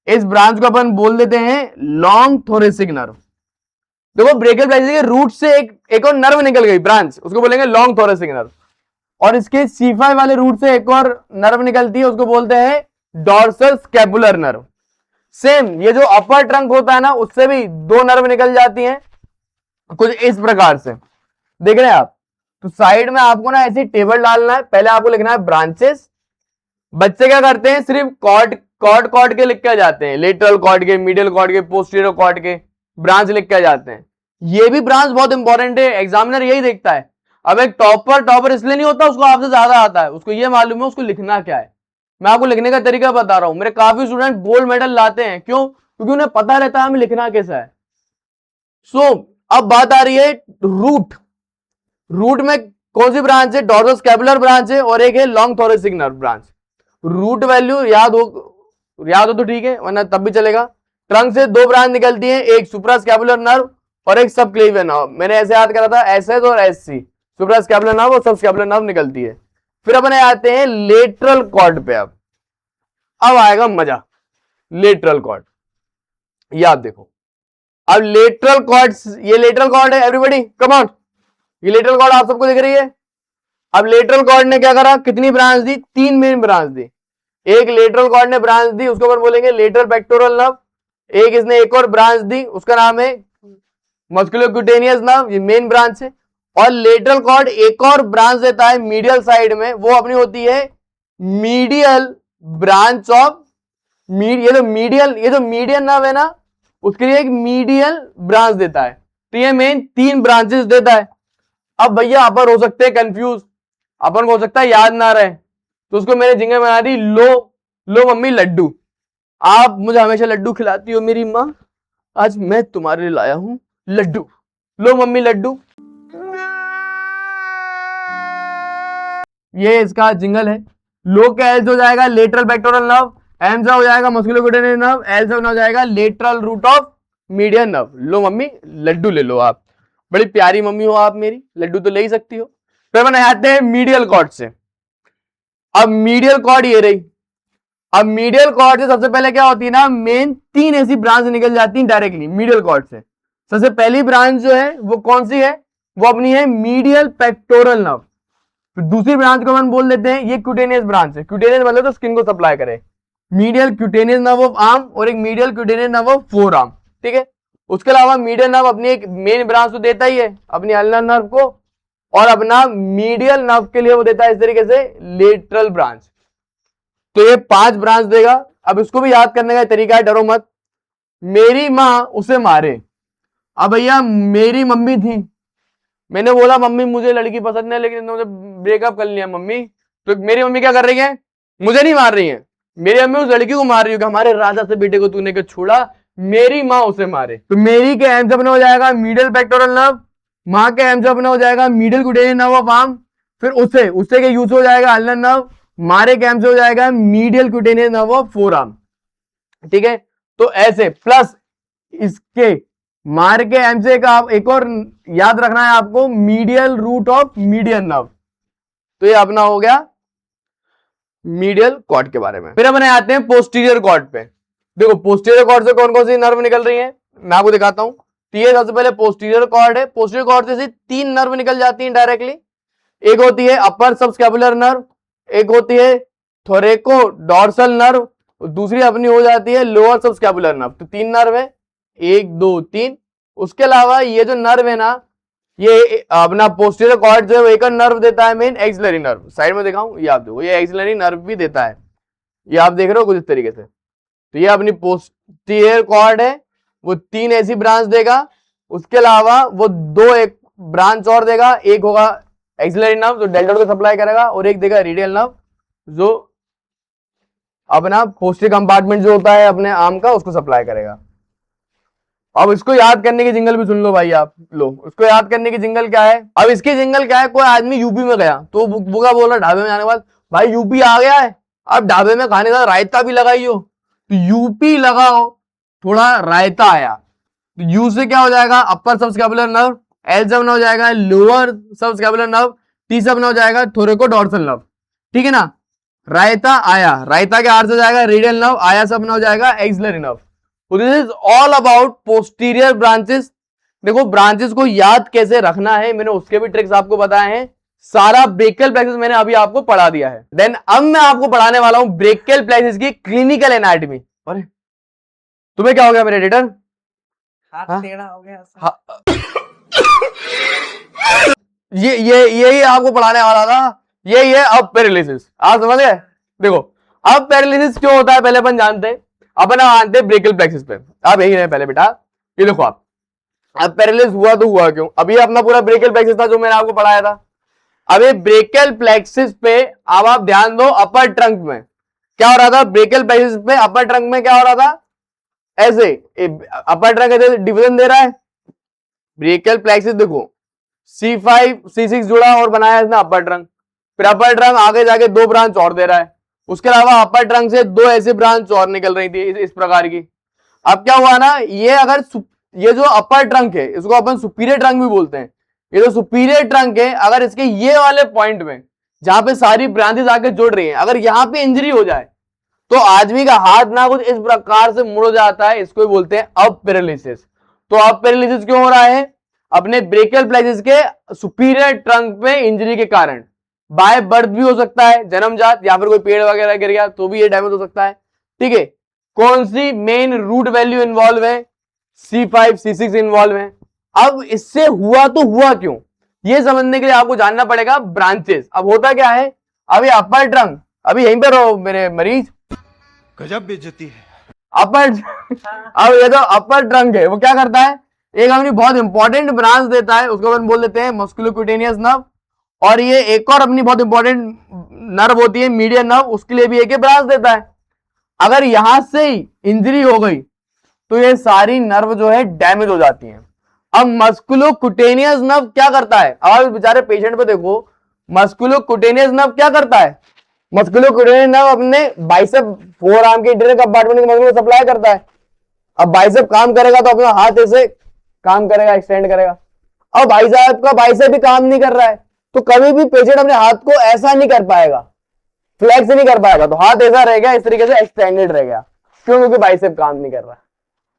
इस ब्रांच को अपन बोल देते हैं लॉन्ग थोरेसिक नर्व। देखो ब्रेकियल प्लेक्सस के रूट से एक और नर्व निकल गई ब्रांच, उसको बोलेंगे लॉन्ग थोरेसिक नर्व। और इसके C5 वाले रूट से एक और नर्व निकलती है, उसको बोलते हैं डॉर्सल स्कैपुलर नर्व। सेम ये जो अपर ट्रंक होता है ना, उससे भी 2 नर्व निकल जाती हैं, कुछ इस प्रकार से। देख रहे हैं आप? तो साइड में आपको ना ऐसी टेबल डालना है, पहले आपको लिखना है ब्रांचेस। बच्चे क्या करते हैं, सिर्फ कॉर्ड के लिख के जाते हैं, लेटरल कॉर्ड के, मीडियल कॉर्ड के, पोस्टीरियर कॉर्ड के ब्रांच लिख के जाते हैं। ये भी ब्रांच बहुत इंपॉर्टेंट है, एग्जामिनर यही देखता है। अब एक टॉपर इसलिए नहीं होता, उसको आपसे ज्यादा आता है, उसको ये मालूम है उसको लिखना क्या है। मैं आपको लिखने का तरीका बता रहा हूं, मेरे काफी स्टूडेंट गोल्ड मेडल लाते हैं, क्यों? क्योंकि उन्हें पता रहता है हमें लिखना कैसा है। अब बात आ रही है रूट में कौन सी ब्रांच है? डॉर्सल स्कैपुलर ब्रांच है और एक है long thoracic nerve branch. Root value याद हो तो ठीक है, वरना तब भी चलेगा। ट्रंक से 2 ब्रांच निकलती है, एक सुप्रा स्कैपुलर नर्व और एक सब क्लेवियर नर्व। मैंने ऐसे याद करा था, SS और SC, सुप्रा स्कैपुलर नर्व और सब स्कैपुलर नर्व निकलती है। फिर अपन आते हैं लेटरल कॉर्ड पे। अब आएगा मजा, लेटरल कॉर्ड। ये आप देखो, अब लेटरल कॉर्ड, ये लेटरल कॉर्ड है एवरीबॉडी, कम ऑन, ये लेटरल कॉर्ड आप सबको दिख रही है। अब लेटरल कॉर्ड ने क्या करा, कितनी ब्रांच दी? 3 मेन ब्रांच दी। एक लेटरल कॉर्ड ने ब्रांच दी, उसको अपन बोलेंगे लेटरल पेक्टोरल नर्व। एक इसने एक और ब्रांच दी, उसका नाम है मस्कुलोक्यूटेनियस नर्व, ये मेन ब्रांच है। और लेटरल कॉर्ड एक और ब्रांच देता है मीडियल साइड में, वो अपनी होती है मीडियल ब्रांच ऑफ ये जो मीडियन नर्व है ना, उसके लिए एक मीडियल ब्रांच देता है। तो ये मेन 3 ब्रांचेस देता है। अब भैया अपन हो सकते हैं कंफ्यूज, अपन को हो सकता है याद ना रहे, तो उसको मैंने जिंगल बना दी, लो मम्मी लड्डू। आप मुझे हमेशा लड्डू खिलाती हो मेरी माँ, आज मैं तुम्हारे लिए लाया हूं लड्डू, लो मम्मी लड्डू। ये इसका जिंगल है। लो का एल हो जाएगा लेटरल पेक्टोरल नर्व, एम से हो जाएगा मस्कुलोक्यूटेनियस नर्व, एल से हो जाएगा lateral root of median nerve. लो मम्मी लड्डू ले लो आप, बड़ी प्यारी मम्मी हो आप मेरी, लड्डू तो ले ही सकती हो। फिर मैंने आते हैं मीडियल कॉर्ड से। अब मीडियल कॉर्ड ये रही। अब मीडियल कॉर्ड से सबसे पहले क्या होती है ना, मेन 3 ऐसी ब्रांच निकल जाती हैं डायरेक्टली मीडियल कॉर्ड से। सबसे पहली ब्रांच जो है वो कौन सी है? वो अपनी है मीडियल पेक्टोरल नर्व। फिर दूसरी ब्रांच को हम बोल देते हैं, ये क्यूटेनियस ब्रांच है। क्यूटेनियस मतलब तो स्किन को सप्लाई करे, medial cutaneous nerve of arm और एक medial cutaneous nerve of four arm, ठीक है। उसके अलावा मीडियल नर्व अपनी एक मेन ब्रांच तो देता ही है अपनी अल्नर नर्व को, और अपना मीडियल नर्व के लिए वो देता है इस तरीके से लेटरल ब्रांच। तो ये 5 ब्रांच देगा। अब इसको भी याद करने का तरीका है, डरो मत। मेरी माँ उसे मारे। अब भैया मेरी मम्मी थी, मैंने बोला मम्मी मुझे लड़की पसंद है लेकिन मुझे ब्रेकअप कर लिया मम्मी, तो मेरी मम्मी क्या कर रही है? मुझे नहीं मार रही है, मेरी मम्मी उस लड़की को मार रही है कि हमारे राजा से बेटे को तूने क्यों छोड़ा, मेरी माँ उसे मारे। तो मेरी के एम से अपने हो जाएगा मीडियल पेक्टोरल नर्व, माँ के एम से अपने हो जाएगा medial cutaneous nerve of arm, फिर उससे के यूज हो जाएगा अल्नर नर्व, मारे के एम से हो जाएगा medial cutaneous nerve of four arm, ठीक है। तो ऐसे प्लस इसके मार के एम से का आप एक और याद रखना है आपको, medial root of median nerve. तो ये अपना हो गया मीडियल कॉर्ड के बारे में। फिर अपने आते हैं पोस्टीरियर कॉर्ड पे। देखो पोस्टीरियर कॉर्ड से कौन कौन सी नर्व निकल रही है मैं आपको दिखाता हूं। तो ये सबसे पहले पोस्टीरियर कॉर्ड है। पोस्टीरियर कॉर्ड से 3 नर्व निकल जाती हैं डायरेक्टली। एक होती है अपर सबस्कैपुलर नर्व, एक होती है थोरेको डॉर्सल नर्व, दूसरी अपनी हो जाती है लोअर सबस्कैपुलर नर्व। तो 3 नर्व है, 1 2 3। उसके अलावा ये जो नर्व है ना, ये अपना पोस्टीरियर कॉर्ड जो है एक नर्व देता है मेन एक्सिलरी नर्व। साइड में दिखाऊं, ये आप देखो, ये एक्सिलरी नर्व भी देता है, ये आप देख रहे हो कुछ इस तरीके से। तो ये अपनी पोस्टीरियर कॉर्ड है, वो 3 ऐसी ब्रांच देगा। उसके अलावा वो 2 एक ब्रांच और देगा, एक होगा एक्सिलरी नर्व जो डेल्टोइड को सप्लाई करेगा, और एक देगा रेडियल नर्व जो अपना पोस्टीरियर कंपार्टमेंट जो होता है अपने आर्म का उसको सप्लाई करेगा। अब इसको याद करने की जिंगल भी सुन लो भाई, आप लो उसको याद करने की जिंगल क्या है। अब इसकी जिंगल क्या है, कोई आदमी यूपी में गया तो बुका बोल रहा ढाबे में जाने के बाद, भाई यूपी आ गया है, अब ढाबे में खाने का रायता भी लगाइयो, तो यूपी लगाओ, थोड़ा रायता आया, तो यू से क्या हो जाएगा, अपर सबस्कैपुलर नर्व, एल से बना हो जाएगा लोअर सबस्कैपुलर नर्व, टी से बना हो जाएगा थोरेको डॉर्सल नर्व, ठीक है ना। रायता आया, रायता के आर से जाएगा रेडियल नर्व, आया से बना हो जाएगा axillary nerve. This is all about posterior branches. देखो ब्रांचेस को याद कैसे रखना है, मैंने उसके भी ट्रिक्स आपको बताए हैं। सारा ब्रेकियल प्लेक्सिस मैंने अभी आपको पढ़ा दिया है। देन अब मैं आपको पढ़ाने वाला हूं ब्रेकियल प्लेक्सिस की क्लिनिकल एनाटॉमी। अरे तुम्हें क्या हो गया मेरे एडिटर? हाथ टेढ़ा हो गया। यही आपको पढ़ाने वाला था, यही है अब पैरालिसिस। आप समझ गए? देखो अब पैरालिसिस क्यों होता है पहले अपन जानते हैं, अपन आते हैं ब्रेकियल प्लेक्सिस पे। आप यही रहे पहले बेटा, ये देखो आप, अब पैरालिसिस हुआ तो हुआ क्यों? अभी अपना पूरा ब्रेकियल प्लेक्सिस था जो मैंने आपको पढ़ाया था। अब ये ब्रेकियल प्लेक्सिस पे अब आप ध्यान दो, अपर ट्रंक में क्या हो रहा था, ब्रेकियल प्लेक्सिस पे अपर ट्रंक में क्या हो रहा था, ऐसे अपर ट्रंक ऐसे डिवीजन दे रहा है। ब्रेकियल प्लेक्सिस देखो C5 C6 जुड़ा और बनाया इसने अपर ट्रंक, फिर अपर ट्रंक आगे जाके दो ब्रांच और दे रहा है, उसके अलावा अपर ट्रंक से दो ऐसी ब्रांच और निकल रही थी इस प्रकार की। अब क्या हुआ ना, ये अगर ये जो अपर ट्रंक है इसको अपन सुपीरियर ट्रंक भी बोलते हैं, ये जो सुपीरियर ट्रंक है अगर इसके ये वाले पॉइंट में जहां पे सारी ब्रांचेस आके जुड़ रही हैं, अगर यहां पे इंजरी हो जाए तो आदमी का हाथ ना कुछ इस प्रकार से मुड़ जाता है, इसको बोलते हैं अब पैरालिसिस। तो अब पैरालिसिस क्यों हो रहा है, अपने ब्रेकियल प्लेक्सिस के सुपीरियर ट्रंक पे इंजरी के कारण। बाय बर्थ भी हो सकता है, जन्मजात, या फिर कोई पेड़ वगैरह गिर गया तो भी ये डैमेज हो सकता है, ठीक है। कौन सी मेन रूट वैल्यू इन्वॉल्व है, C5 C6 इन्वॉल्व है। अब इससे हुआ तो हुआ क्यों, ये समझने के लिए आपको जानना पड़ेगा ब्रांचेस। अब होता क्या है, अभी अपर ट्रंक, अभी यहीं पे रहो मेरे मरीज, गजब बेइज्जती है। अपर अब ये जो अपर ट्रंक है वो क्या करता है, एक अपनी बहुत इंपॉर्टेंट ब्रांच देता है, उसको अपन बोल देते हैं मस्कुलोक्यूटेनियस नर्व। और ये एक और अपनी बहुत इंपॉर्टेंट नर्व होती है मीडियन नर्व, उसके लिए भी एक ही ब्रांच देता है। अगर यहां से ही इंजरी हो गई तो ये सारी नर्व जो है डैमेज हो जाती है। अब मस्कुलोक्यूटेनियस नर्व क्या करता है, अब बेचारे पेशेंट पे देखो, मस्कुलोक्यूटेनियस नर्व क्या करता है, मस्कुलोक्यूटेनियस नर्व अपने बाइसेप फोर आर्म के इंटीरियर कंपार्टमेंट के मसल को सप्लाई करता है। अब बाइसेप काम करेगा तो अपना हाथ ऐसे काम करेगा, एक्सटेंड करेगा। अब भाई साहब का बाइसेप भी काम नहीं कर रहा है तो कभी भी पेशेंट अपने हाथ को ऐसा नहीं कर पाएगा, फ्लेक्स नहीं कर पाएगा, तो हाथ ऐसा रहेगा, इस तरीके से एक्सटेंडेड रहेगा। क्यों? क्योंकि बाइसेप काम नहीं कर रहा है।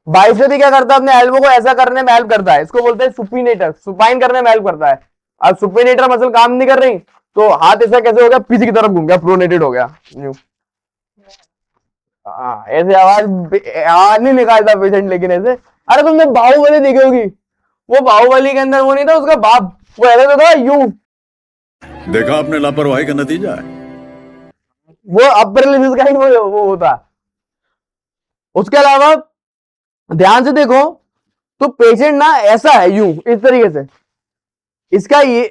बाइसेप भी क्या करता है, अपने एल्बो को ऐसा करने में हेल्प करता है, इसको बोलते हैं सुपिनेटर, सुपाइन करने में हेल्प करता है। अब सुपिनेटर मसल काम नहीं कर रही तो हाथ ऐसा कैसे हो गया, पीछे की तरफ घूम गया, प्रोनेटेड हो गया। ऐसे आवाज नहीं निकालता पेशेंट, लेकिन ऐसे, अरे तुमने बाहुबली देखी होगी, वो बाहुबली के अंदर वो नहीं था उसका बाप, वो ऐसे तो था यूं, देखा आपने लापरवाही का नतीजा है। वो अपर का ही वो होता। उसके अलावा ध्यान से देखो तो पेशेंट ना ऐसा है यूं, इस तरीके से, इसका ये,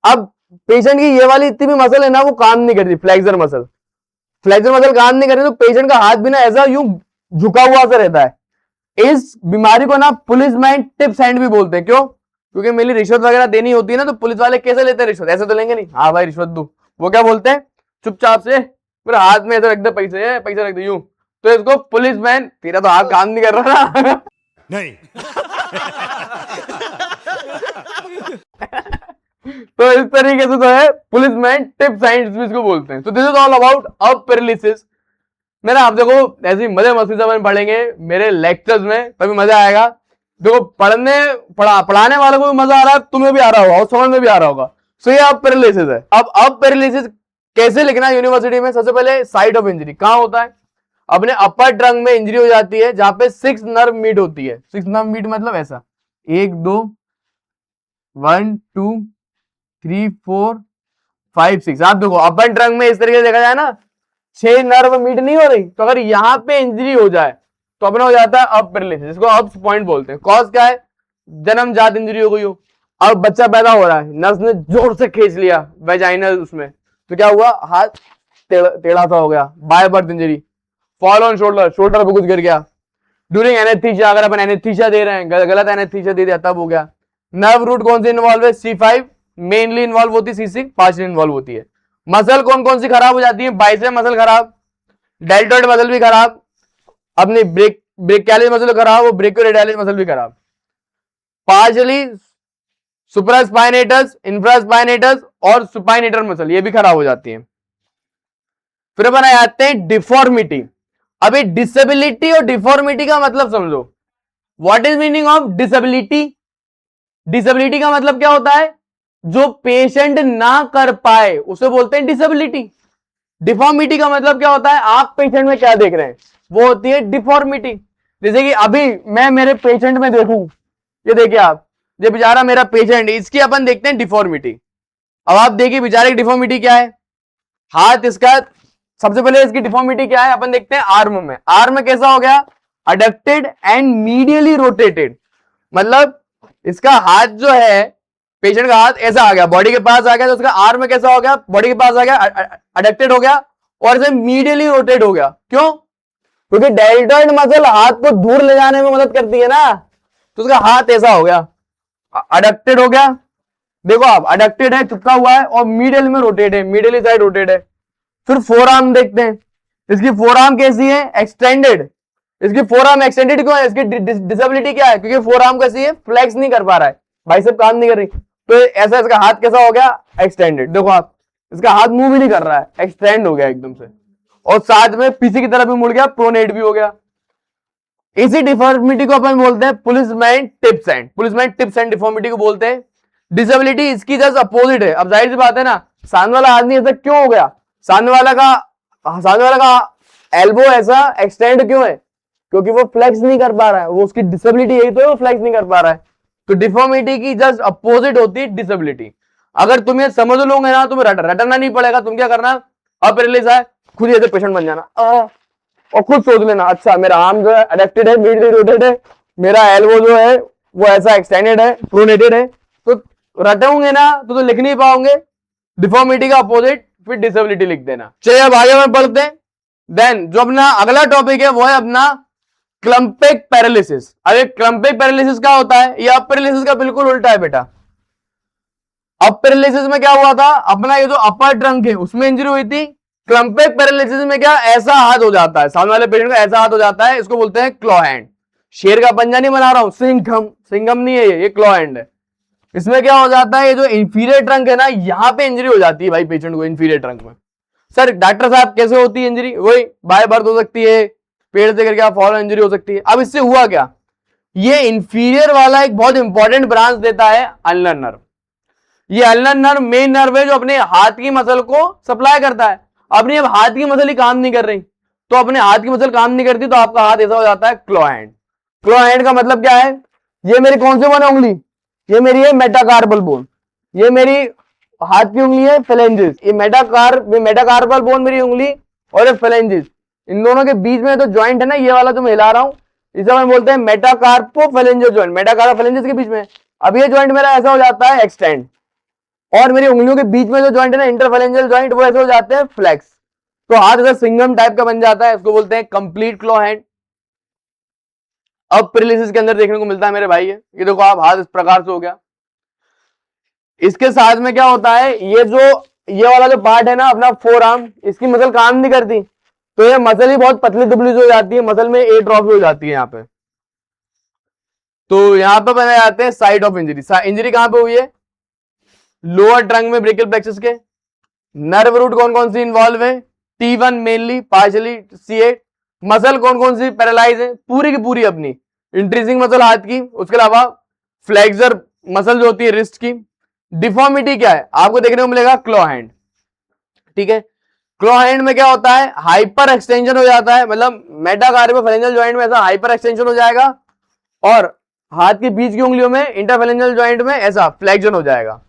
अब पेशेंट की ये वाली इतनी भी मसल है ना वो काम नहीं करती, फ्लेक्सर मसल, फ्लेक्सर मसल काम नहीं कर रही तो पेशेंट का हाथ भी ना ऐसा यूं झुका हुआ सा रहता है। इस बीमारी को ना पुलिसमैन टिप्स हैंड भी बोलते हैं। क्यों? क्योंकि मेरी रिश्वत वगैरह देनी होती है ना, तो पुलिस वाले कैसे लेते हैं रिश्वत, ऐसे तो लेंगे नहीं, हाँ भाई रिश्वत दो, वो क्या बोलते हैं, चुपचाप से मेरे हाथ में ऐसे रख दे पैसे, पैसे रख दे यूं, तो इसको पुलिसमैन, तेरा तो हाथ काम नहीं कर रहा ना नहीं। तो इस तरीके से जो है पुलिसमैन टिप्स हैंड्स इसको बोलते हैं। तो दिस इज ऑल अबाउट अब पैरालिसिस। मेरा आप देखो ऐसी मजे मस्ती से अपन पढ़ेंगे मेरे लेक्चर्स में, तभी मजा आएगा। देखो पढ़ाने वाले को भी मजा आ रहा है, तुम्हें भी आ रहा होगा और समझ में भी आ रहा होगा। सो ये अब पैरालिसिस है। अब पैरालिसिस कैसे लिखना है यूनिवर्सिटी में, सबसे पहले साइट ऑफ इंजरी कहां होता है, अपने अपर ट्रंक में इंजरी हो जाती है जहां पे 6 नर्व मीट होती है। 6 नर्व मीट मतलब ऐसा 1 2 1 2 3 4 5 6। आप देखो अपर ट्रंक में इस तरीके से देखा जाए ना 6 नर्व मीट नहीं हो रही, तो अगर यहां पे इंजरी हो जाए तो अपना हो जाता है अब पैरालिसिस। इसको अब पॉइंट बोलते हैं। कॉज क्या है, जन्मजात इंजरी हो गई हो, अब बच्चा पैदा हो रहा है, नर्स ने जोर से खींच लिया वेजाइनल उसमें, तो क्या हुआ, हाथ टेढ़ा सा हो गया, by birth injury. Fall on shoulder, shoulder पे कुछ गिर गया, ड्यूरिंग एनेस्थीसिया, अगर अपन एनेस्थीसिया दे रहे हैं, गलत एनेस्थीसिया दे दिया तब हो गया। नर्व रूट कौन सी इन्वॉल्व है? C5 मेनली इन्वॉल्व होती है, C6 पार्शियली इन्वॉल्व होती है। मसल कौन कौन सी खराब हो जाती है? बाइसेप मसल खराब, डेल्टॉइड मसल भी खराब, अपनी ब्रेकियालिस मसल खराब, वो ब्रेकियोरेडियलिस मसल भी खराब। पार्शियली सुप्रास्पाइनेटस, इंफ्रास्पाइनेटस और सुपाइनेटर मसल ये भी खराब हो जाती है। फिर अपन आते हैं डिफॉर्मिटी। अभी डिसेबिलिटी और डिफॉर्मिटी का मतलब समझो। What is meaning of disability? Disability का मतलब क्या होता है? जो पेशेंट ना कर पाए उसे बोलते हैं डिसेबिलिटी। डिफॉर्मिटी का मतलब क्या होता है? आप पेशेंट में क्या देख रहे हैं वो होती है डिफॉर्मिटी। जैसे कि अभी मैं मेरे पेशेंट में देखूं, ये देखिए आप, ये बेचारा मेरा पेशेंट, इसकी अपन देखते हैं डिफॉर्मिटी। अब आप देखिए बेचारे की डिफॉर्मिटी क्या है। हाथ इसका, सबसे पहले इसकी डिफॉर्मिटी क्या है अपन देखते हैं आर्म में। आर्म कैसा हो गया? अडक्टेड एंड मीडियली रोटेटेड। मतलब इसका हाथ जो है, पेशेंट का हाथ ऐसा आ गया, बॉडी के पास आ गया, तो उसका आर्म कैसा हो गया? बॉडी के पास आ गया, अडक्टेड हो गया और इसे मीडियली रोटेट हो गया। क्यों? क्योंकि डेल्टॉइड मसल हाथ को दूर ले जाने में मदद करती है ना, तो उसका हाथ ऐसा हो गया, अडक्टेड हो गया। देखो आप, अडक्टेड है, चिपका हुआ है और मीडियल में रोटेट है, मीडियली साइड रोटेट है। फिर फोर आर्म देखते हैं। इसकी फोर आर्म कैसी है? एक्सटेंडेड। इसकी फोर आर्म एक्सटेंडेड क्यों है? इसकी डिसेबिलिटी क्या है? क्योंकि फोर आर्म कैसी है? फ्लेक्स नहीं कर पा रहा है, बाइसेप काम नहीं कर रही, तो ऐसा इसका हाथ कैसा हो गया? एक्सटेंडेड। देखो आप, इसका हाथ मूव भी नहीं कर रहा है, एक्सटेंड हो गया एकदम से, और साथ में पीछे की तरफ भी मुड़ गया, प्रोनेट भी हो गया। इसी डिफॉर्मिटी को अपन बोलते हैं policeman tips and, policeman tips and deformity को बोलते हैं। डिसेबिलिटी इसकी जस्ट अपोजिट है। अब जाहिर सी बात है ना, सामने वाला आदमी ऐसा क्यों हो गया? सामने वाला का एल्बो ऐसा एक्सटेंड क्यों है? क्योंकि वो फ्लेक्स नहीं कर पा रहा है, वो उसकी डिसेबिलिटी यही तो है, वो फ्लेक्स नहीं कर पा रहा है। तो डिफॉर्मिटी की जस्ट अपोजिट होती है डिसेबिलिटी। अगर तुम ये समझ लोगे ना, तुम्हें रटना नहीं पड़ेगा। तुम क्या करना, अब रिलीज है, खुद ऐसे पेशेंट बन जाना और खुद सोच लेना, अच्छा मेरा आर्म जो है अडक्टेड है, मीडियली रोटेटेड है, मेरा एल्बो जो है वो ऐसा एक्सटेंडेड है, प्रोनेटेड है। तो रटोगे ना तो लिख नहीं पाओगे। डिफॉर्मिटी का अपोजिट फिर डिसेबिलिटी लिख देना। चलिए अब आगे में पढ़ते हैं। देन जो अपना अगला टॉपिक है वो है अपना क्लम्पिक पैरालिसिस। अरे क्लम्पिक पैरालिसिस क्या होता है? ये अप पैरालिसिस का बिल्कुल उल्टा है बेटा। अप पैरालिसिस में क्या हुआ था? अपना ये जो अपर ट्रंक है उसमें इंजरी हुई थी। क्लम्पिक पैरालिसिस में क्या, ऐसा हाथ हो जाता है, सामने वाले पेशेंट का ऐसा हाथ हो जाता है, इसको बोलते हैं क्लॉ हैंड। शेर का पंजा नहीं बना रहा हूं, सिंघम, सिंघम नहीं है ये क्लॉ हैंड है। इसमें क्या हो जाता है, ये जो इंफीरियर ट्रंक है ना, यहां पे इंजरी हो जाती है भाई पेशेंट को, इंफीरियर ट्रंक में। सर डॉक्टर साहब कैसे होती है इंजरी? वही बाय बर्थ हो सकती है, पेड़ से करके फॉरन इंजरी हो सकती है। अब इससे हुआ क्या, ये इंफीरियर वाला एक बहुत इंपॉर्टेंट ब्रांच देता है अल्नर नर्व। ये अल्नर नर्व मेन नर्व है जो अपने हाथ की मसल को सप्लाई करता है। अपनी अब हाथ की मसल ही काम नहीं कर रही, तो अपने हाथ की मसल काम नहीं करती, तो आपका हाथ ऐसा हो जाता है क्लॉ हैंड। क्लॉ हैंड का मतलब क्या है? ये मेरी कौन से बोन है उंगली? ये मेरी है मेटाकार्पल बोन। ये मेरी हाथ की उंगली है फेलेंजिस। ये मेटाकार्पल बोन मेरी उंगली और ये फेलेंजिस, इन दोनों के बीच में तो ज्वाइंट है ना, ये वाला जो मैं हिला रहा हूं, इसे हम बोलते हैं मेटाकार्पोफेलेंजियल ज्वाइंट। मेटाकार्पोफेलेंजिस के बीच में अब ये ज्वाइंट मेरा ऐसा हो जाता है एक्सटेंड, और मेरी उंगलियों के बीच में जो ज्वाइंट है ना, इंटरफेलेंजियल ज्वाइंट, वो ऐसे हो जाते हैं फ्लेक्स। तो हाथ ऐसा सिंगम टाइप का बन जाता है, इसको बोलते हैं कंप्लीट क्लॉ हैंड। अब पैरालिसिस के अंदर देखने को मिलता है मेरे भाई, ये देखो आप, हाथ इस प्रकार से हो गया। इसके साथ में क्या होता है, ये वाला जो पार्ट है ना अपना फोर आर्म, इसकी मसल काम नहीं करती, तो ये मसल ही बहुत पतली दुबली हो जाती है, मसल में एट्रोफी हो जाती है यहाँ पे। तो यहाँ पे बनाए जाते हैं साइट ऑफ इंजरी। इंजरी कहां पे हुई है? लोअर ट्रंक में ब्रेकियल प्लेक्सस के। नर्व रूट कौन कौन सी इन्वॉल्व है? T1 mainly, partially C8। Muscle कौन कौन सी पैरालाइज है? पूरी की पूरी अपनी इंट्रीसिंग मसल हाथ की, उसके अलावा फ्लेक्सर मसल जो होती है रिस्ट की। डिफॉर्मिटी क्या है? आपको देखने को मिलेगा क्लॉ हैंड, ठीक है। क्लॉ हैंड में क्या होता है? हाइपर एक्सटेंशन हो जाता है, मतलब मेटाकार्पोफेलेंजियल ज्वाइंट में ऐसा हाइपर एक्सटेंशन हो जाएगा, और हाथ के बीच की उंगलियों में इंटरफेलेंजियल ज्वाइंट में ऐसा फ्लेक्शन हो जाएगा।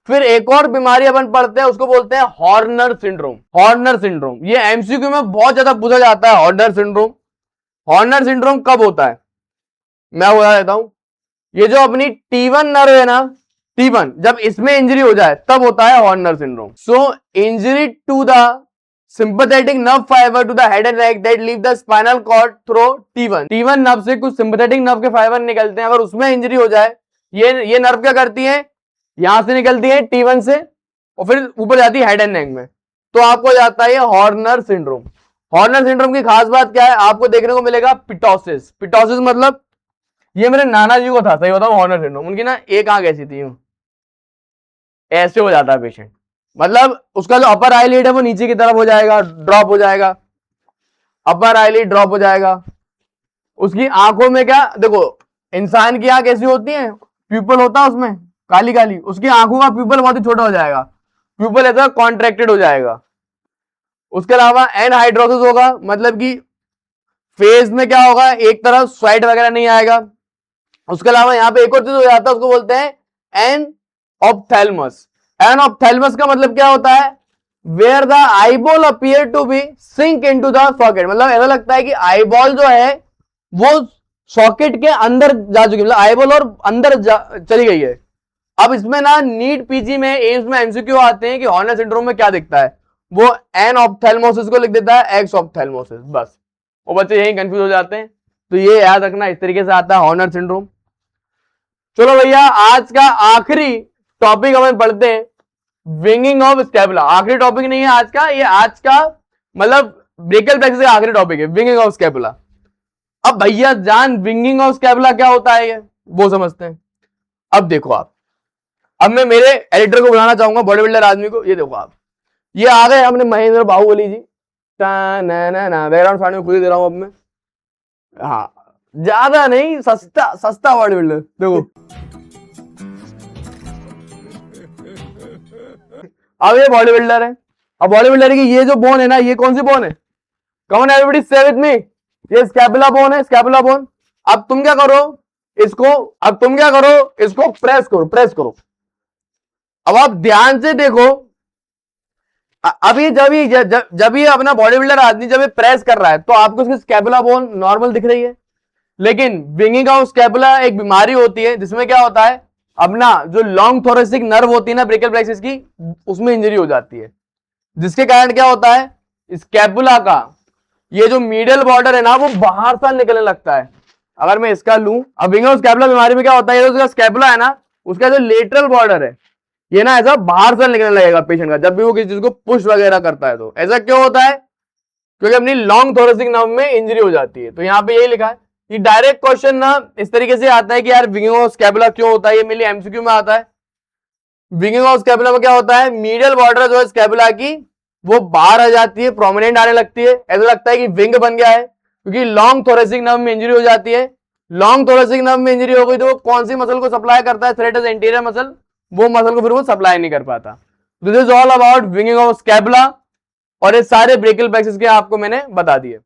फिर एक और बीमारी अपन पढ़ते हैं, उसको बोलते हैं हॉर्नर सिंड्रोम। हॉर्नर सिंड्रोम ये एमसीक्यू में बहुत ज्यादा पूछा जाता है। हॉर्नर सिंड्रोम, हॉर्नर सिंड्रोम कब होता है मैं बता देता हूं। ये जो अपनी T1 नर्व है ना, T1, जब इसमें इंजरी हो जाए तब होता है Horner syndrome. So injury to the sympathetic nerve fiber to the head and neck that leave the spinal cord through T1. T1 nerve से कुछ sympathetic nerve के फाइबर निकलते हैं, अगर उसमें इंजरी हो जाए, ये नर्व क्या करती है, यहां से निकलती है T1 से और फिर ऊपर जाती है हेड एंड नेक में, तो आपको जाता है हॉर्नर सिंड्रोम। हॉर्नर सिंड्रोम की खास बात क्या है, आपको देखने को मिलेगा पिटोसिस। पिटोसिस मतलब ये मेरे नाना जी को था, सही बताऊं, हॉर्नर सिंड्रोम। उनकी ना एक आंख ऐसी थी, ऐसे हो जाता है पेशेंट, मतलब उसका जो अपर आईलिड है वो नीचे की तरफ हो जाएगा, ड्रॉप हो जाएगा, अपर आईलिड ड्रॉप हो जाएगा। उसकी आंखों में क्या, देखो इंसान की आंख ऐसी होती है, प्यूपल होता है उसमें काली काली, उसकी आंखों का प्यूपल बहुत ही छोटा हो जाएगा, प्यूपल ऐसा कॉन्ट्रैक्टेड हो जाएगा। उसके अलावा एनहाइड्रोसिस होगा, मतलब कि फेस में क्या होगा, एक तरफ स्वेट वगैरह नहीं आएगा। उसके अलावा यहाँ पे एक और चीज हो जाता है, उसको बोलते हैं एन ऑप्थेल्मस। एन ऑप्थेल्मस का मतलब क्या होता है, where the eyeball appear to be sink into the socket, मतलब ऐसा लगता है कि आईबॉल जो है वो सॉकेट के अंदर जा चुकी है, मतलब आईबॉल और अंदर चली गई है। अब इसमें ना नीट पीजी में, एम्स में एमसीक्यू आते हैं कि हॉर्नर सिंड्रोम में क्या दिखता है, वो एन ऑप्थेल्मोसिस को लिख देता है एक्स ऑप्थेल्मोसिस, बस। वो बच्चे यही कंफ्यूज हो जाते हैं, तो ये याद रखना, इस तरीके से आता है हॉर्नर सिंड्रोम। चलो भैया, आज का आखिरी टॉपिक हम पढ़ते हैं, विंगिंग ऑफ स्कैपुला। आखिरी टॉपिक नहीं है आज का, ये आज का मतलब ब्रेकल प्लेक्सिस का आखिरी टॉपिक है, विंगिंग ऑफ स्कैपुला। अब भैया जान विंगिंग ऑफ स्कैपुला क्या होता है, ये वो समझते हैं। अब देखो आप, अब मैं मेरे एडिटर को बुलाना चाहूंगा, बॉडी बिल्डर आदमी को। ये देखो आप, ये आ गए हमने महेंद्र बाहुबली जी, बैकग्राउंड साउंड में खुद ही दे रहा हूं अब मैं, हाँ ज्यादा नहीं, सस्ता सस्ता बॉडी बिल्डर। देखो अब ये बॉडी बिल्डर है, अब बॉडी बिल्डर की ये जो बोन है ना, ये कौन सी बोन है, कमन एवरीबॉडी से विद मी, ये स्कैपुला बोन है, स्कैपुला बोन। अब तुम क्या करो इसको, अब तुम क्या करो इसको प्रेस करो, प्रेस करो। अब आप ध्यान से देखो, अभी जब ये अपना बॉडी बिल्डर आदमी जब ये प्रेस कर रहा है तो आपको इसकी स्कैपुला बोन नॉर्मल दिख रही है, लेकिन विंगिंग ऑफ स्कैपुला एक बीमारी होती है जिसमें क्या होता है, अपना जो लॉन्ग थोरेसिक नर्व होती है ना ब्रेकियल प्लेक्सिस की, उसमें इंजरी हो जाती है, जिसके कारण क्या होता है, स्कैपुला का ये जो मीडियल बॉर्डर है ना वो बाहर सा निकलने लगता है। अगर मैं इसका लूं, अब विंगिंग ऑफ स्कैपुला बीमारी में क्या होता है, उसका स्कैपुला है ना, उसका जो लेटरल बॉर्डर है ये ना ऐसा बाहर से निकलने लगेगा पेशेंट का, जब भी वो किसी चीज को पुश वगैरह करता है। तो ऐसा क्यों होता है, क्योंकि अपनी लॉन्ग थोरेसिक नर्व में इंजरी हो जाती है। तो यहाँ पे यही लिखा है, ये डायरेक्ट क्वेश्चन ना इस तरीके से आता है कि यार विंगिंग ऑफ स्कैपुला क्यों होता है, ये मेनली एमसीक्यू में आता है। विंगिंग ऑफ स्कैपुला में क्या होता है, मीडियल बॉर्डर जो है स्कैपुला की वो बाहर आ जाती है, प्रोमिनेंट आने लगती है, ऐसा लगता है कि विंग बन गया है, क्योंकि लॉन्ग थोरेसिक नर्व में इंजरी हो जाती है। लॉन्ग थोरेसिक नर्व में इंजरी हो गई तो वो कौन सी मसल को सप्लाई करता है, थ्रेटस एंटीरियर मसल, वो मसल को फिर वो सप्लाई नहीं कर पाता। This is all about winging of scapula, और ये सारे ब्रेकियल प्लेक्सिस के आपको मैंने बता दिए।